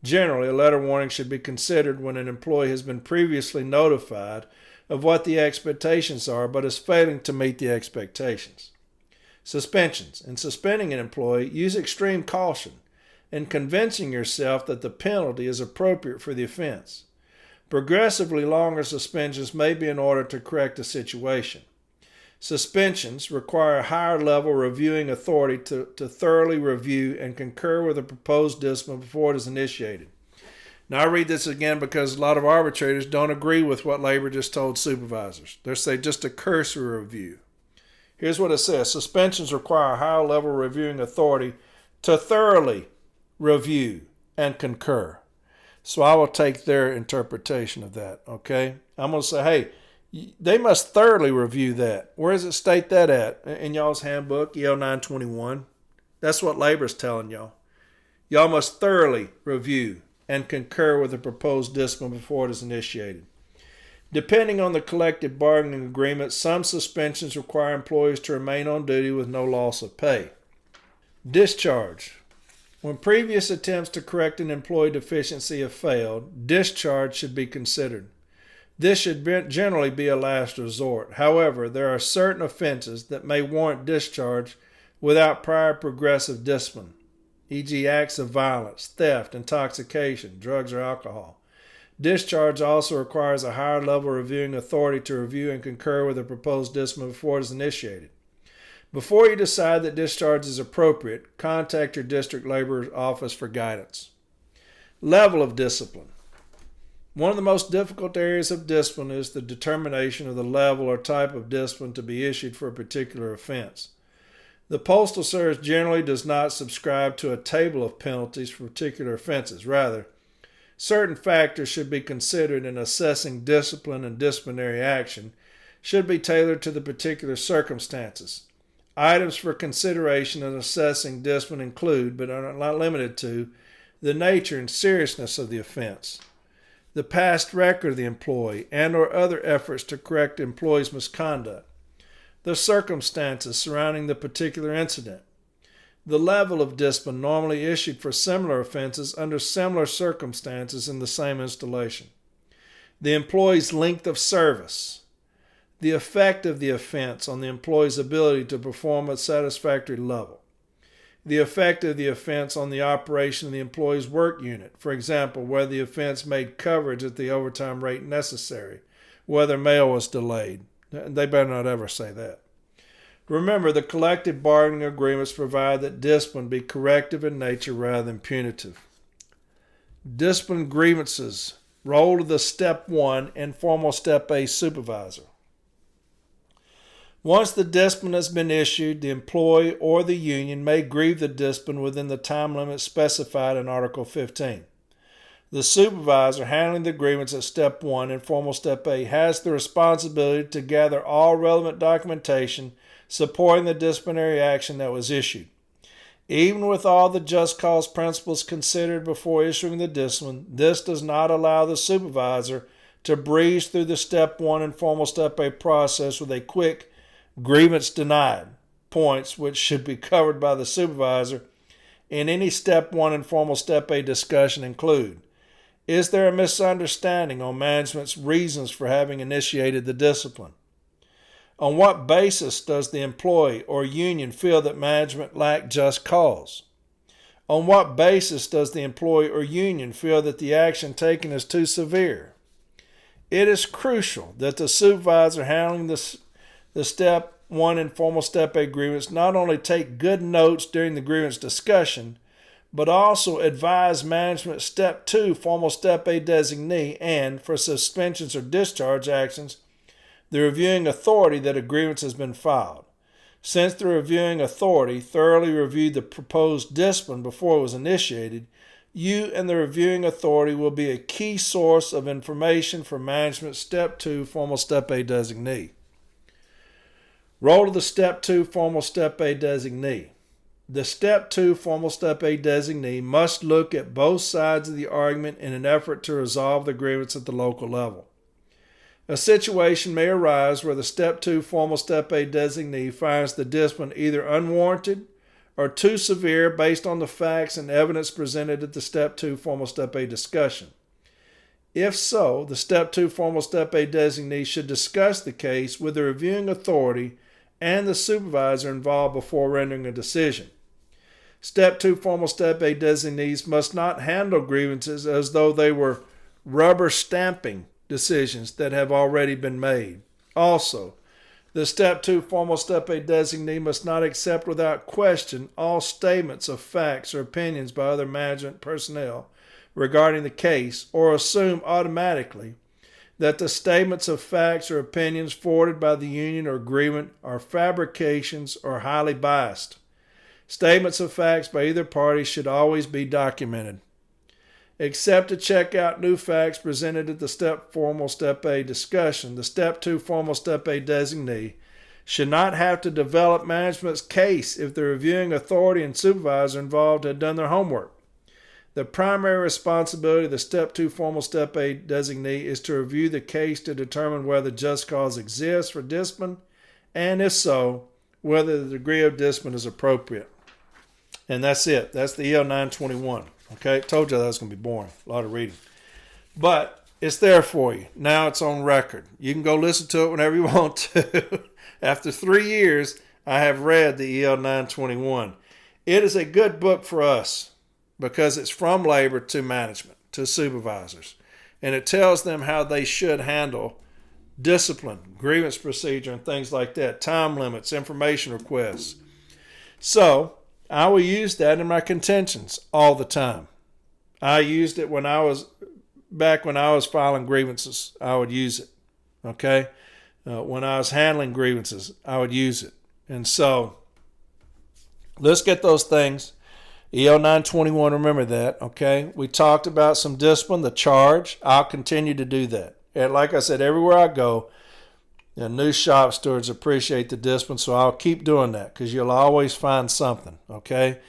Generally, a letter of warning should be considered when an employee has been previously notified of what the expectations are but is failing to meet the expectations. Suspensions. In suspending an employee, use extreme caution in convincing yourself that the penalty is appropriate for the offense. Progressively longer suspensions may be in order to correct the situation. Suspensions require a higher level reviewing authority to thoroughly review and concur with a proposed discipline before it is initiated. Now I read this again because a lot of arbitrators don't agree with what labor just told supervisors. They say just a cursory review. Here's what it says. Suspensions require a higher level reviewing authority to thoroughly review and concur. So I will take their interpretation of that, okay? I'm going to say, hey, they must thoroughly review that. Where does it state that at? In y'all's handbook, EL-921. That's what labor's telling y'all. Y'all must thoroughly review and concur with the proposed discipline before it is initiated. Depending on the collective bargaining agreement, some suspensions require employees to remain on duty with no loss of pay. Discharge. When previous attempts to correct an employee deficiency have failed, discharge should be considered. This should generally be a last resort. However, there are certain offenses that may warrant discharge without prior progressive discipline, e.g. acts of violence, theft, intoxication, drugs, or alcohol. Discharge also requires a higher level reviewing authority to review and concur with the proposed discipline before it is initiated. Before you decide that discharge is appropriate, contact your district labor office for guidance. Level of discipline. One of the most difficult areas of discipline is the determination of the level or type of discipline to be issued for a particular offense. The Postal Service generally does not subscribe to a table of penalties for particular offenses. Rather, certain factors should be considered in assessing discipline, and disciplinary action should be tailored to the particular circumstances. Items for consideration in assessing discipline include, but are not limited to, the nature and seriousness of the offense, the past record of the employee and or other efforts to correct the employee's misconduct, the circumstances surrounding the particular incident, the level of discipline normally issued for similar offenses under similar circumstances in the same installation, the employee's length of service, the effect of the offense on the employee's ability to perform at a satisfactory level, the effect of the offense on the operation of the employee's work unit, for example, whether the offense made coverage at the overtime rate necessary, whether mail was delayed. They better not ever say that. Remember, the collective bargaining agreements provide that discipline be corrective in nature rather than punitive. Discipline grievances. Role of the Step 1 Informal Step A Supervisor. Once the discipline has been issued, the employee or the union may grieve the discipline within the time limit specified in Article 15. The supervisor handling the grievance at Step 1, Informal Step A, has the responsibility to gather all relevant documentation supporting the disciplinary action that was issued. Even with all the just cause principles considered before issuing the discipline, this does not allow the supervisor to breeze through the Step 1 Informal Step A process with a quick grievance denied. Points which should be covered by the supervisor in any Step 1 Informal Step A discussion include: is there a misunderstanding on management's reasons for having initiated the discipline? On what basis does the employee or union feel that management lacked just cause? On what basis does the employee or union feel that the action taken is too severe? It is crucial that the supervisor handling the Step 1 Informal Step A grievance not only take good notes during the grievance discussion, but also advise management Step 2 Formal Step A designee and, for suspensions or discharge actions, the reviewing authority that a grievance has been filed. Since the reviewing authority thoroughly reviewed the proposed discipline before it was initiated, you and the reviewing authority will be a key source of information for management Step 2 Formal Step A designee. Role of the Step 2 Formal Step A designee. The Step 2 Formal Step A designee must look at both sides of the argument in an effort to resolve the grievance at the local level. A situation may arise where the Step 2 Formal Step A designee finds the discipline either unwarranted or too severe based on the facts and evidence presented at the Step 2 Formal Step A discussion. If so, the Step 2 Formal Step A designee should discuss the case with the reviewing authority and the supervisor involved before rendering a decision. Step 2 Formal Step A designees must not handle grievances as though they were rubber stamping decisions that have already been made. Also, the Step 2 Formal Step A designee must not accept without question all statements of facts or opinions by other management personnel regarding the case, or assume automatically that the statements of facts or opinions forwarded by the union or grievant are fabrications or highly biased. Statements of facts by either party should always be documented. Except to check out new facts presented at the Formal Step A discussion, the Step 2 Formal Step A designee should not have to develop management's case if the reviewing authority and supervisor involved had done their homework. The primary responsibility of the Step 2 Formal Step A designee is to review the case to determine whether just cause exists for discipline, and if so, whether the degree of discipline is appropriate. And that's it. That's the EL-921. Okay, told you that was going to be boring. A lot of reading. But it's there for you. Now it's on record. You can go listen to it whenever you want to. After 3 years, I have read the EL-921. It is a good book for us because it's from labor to management, to supervisors. And it tells them how they should handle discipline, grievance procedure, and things like that, time limits, information requests. So I will use that in my contentions all the time. I used it when I was filing grievances. I would use it. Okay, when I was handling grievances, I would use it. And so let's get those things. EL-921, remember that. Okay, we talked about some discipline, the charge. I'll continue to do that. And like I said, everywhere I go, new shop stewards appreciate the discipline, so I'll keep doing that because you'll always find something, okay?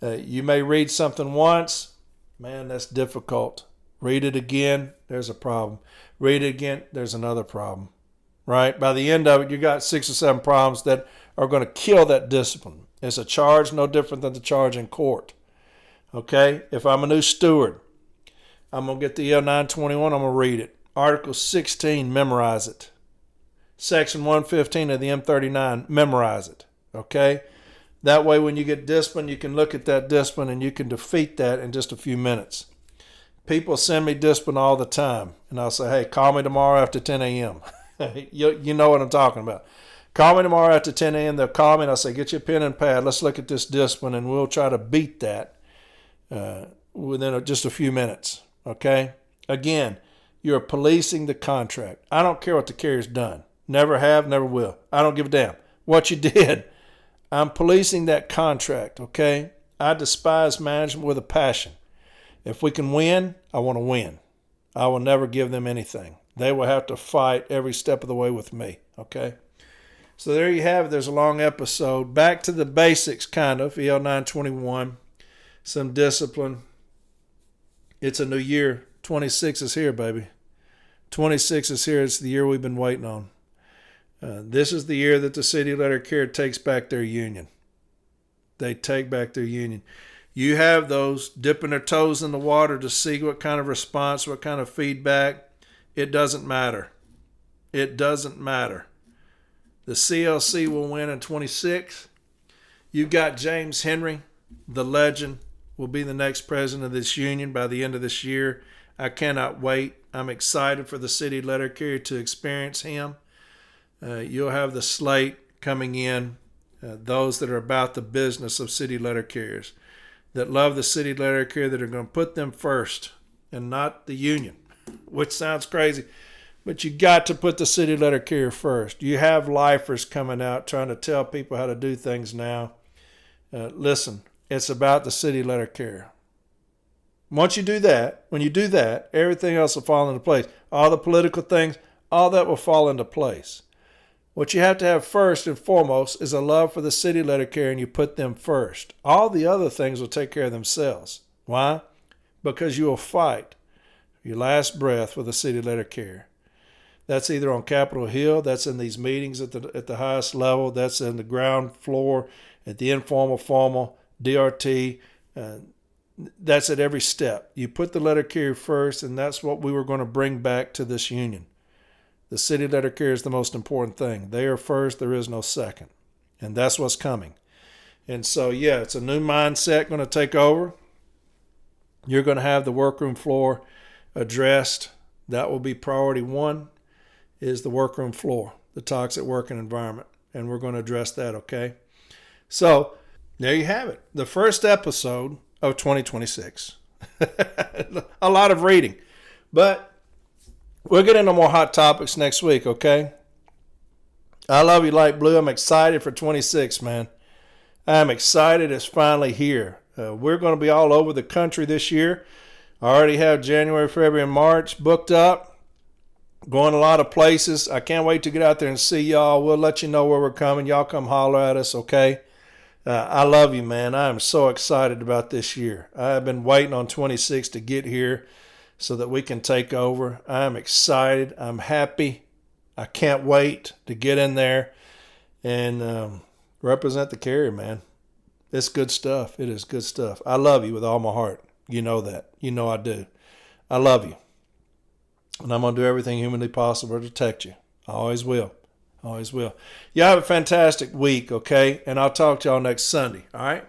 You may read something once. Man, that's difficult. Read it again, there's a problem. Read it again, there's another problem, right? By the end of it, you got 6 or 7 problems that are going to kill that discipline. It's a charge no different than the charge in court, okay? If I'm a new steward, I'm going to get the EL-921, I'm going to read it. Article 16, memorize it. Section 115 of the M39, memorize it. Okay? That way when you get discipline, you can look at that discipline and you can defeat that in just a few minutes. People send me discipline all the time. And I'll say, hey, call me tomorrow after 10 a.m. You know what I'm talking about. Call me tomorrow after 10 a.m. They'll call me and I'll say, get your pen and pad. Let's look at this discipline and we'll try to beat that within just a few minutes. Okay? Again, you're policing the contract. I don't care what the carrier's done. Never have, never will. I don't give a damn what you did. I'm policing that contract, okay? I despise management with a passion. If we can win, I want to win. I will never give them anything. They will have to fight every step of the way with me, okay? So there you have it. There's a long episode. Back to the basics, kind of, EL-921. Some discipline. It's a new year. 26 is here, baby. 26 is here. It's the year we've been waiting on. This is the year that the city letter care takes back their union. They take back their union. You have those dipping their toes in the water to see what kind of response, what kind of feedback. It doesn't matter. It doesn't matter. The CLC will win in 26. You've got James Henry, the legend, will be the next president of this union by the end of this year. I cannot wait. I'm excited for the city letter carrier to experience him. You'll have the slate coming in, those that are about the business of city letter carriers, that love the city letter carrier, that are going to put them first and not the union, which sounds crazy, but you got to put the city letter carrier first. You have lifers coming out trying to tell people how to do things now. Listen, it's about the city letter carrier. Once you do that, when you do that, everything else will fall into place. All the political things, all that will fall into place. What you have to have first and foremost is a love for the city letter carrier, and you put them first. All the other things will take care of themselves. Why? Because you will fight your last breath for the city letter carrier. That's either on Capitol Hill, that's in these meetings at the highest level, that's in the ground floor, at the informal, formal, DRT. That's at every step. You put the letter carrier first, and that's what we were going to bring back to this union. The city letter carrier is the most important thing. They are first, there is no second. And that's what's coming. And so, yeah, it's a new mindset going to take over. You're going to have the workroom floor addressed. That will be priority one, is the workroom floor, the toxic working environment. And we're going to address that, okay? So, there you have it. The first episode of 2026. A lot of reading. But we'll get into more hot topics next week, okay? I love you, Light Blue. I'm excited for 26, man. I'm excited. It's finally here. We're going to be all over the country this year. I already have January, February, and March booked up. Going a lot of places. I can't wait to get out there and see y'all. We'll let you know where we're coming. Y'all come holler at us, okay? I love you, man. I am so excited about this year. I have been waiting on 26 to get here so that we can take over. I am excited. I'm happy. I can't wait to get in there and represent the carrier, man. It's good stuff. It is good stuff. I love you with all my heart. You know that. You know I do. I love you. And I'm going to do everything humanly possible to protect you. I always will. Always will. Y'all have a fantastic week, okay? And I'll talk to y'all next Sunday, all right?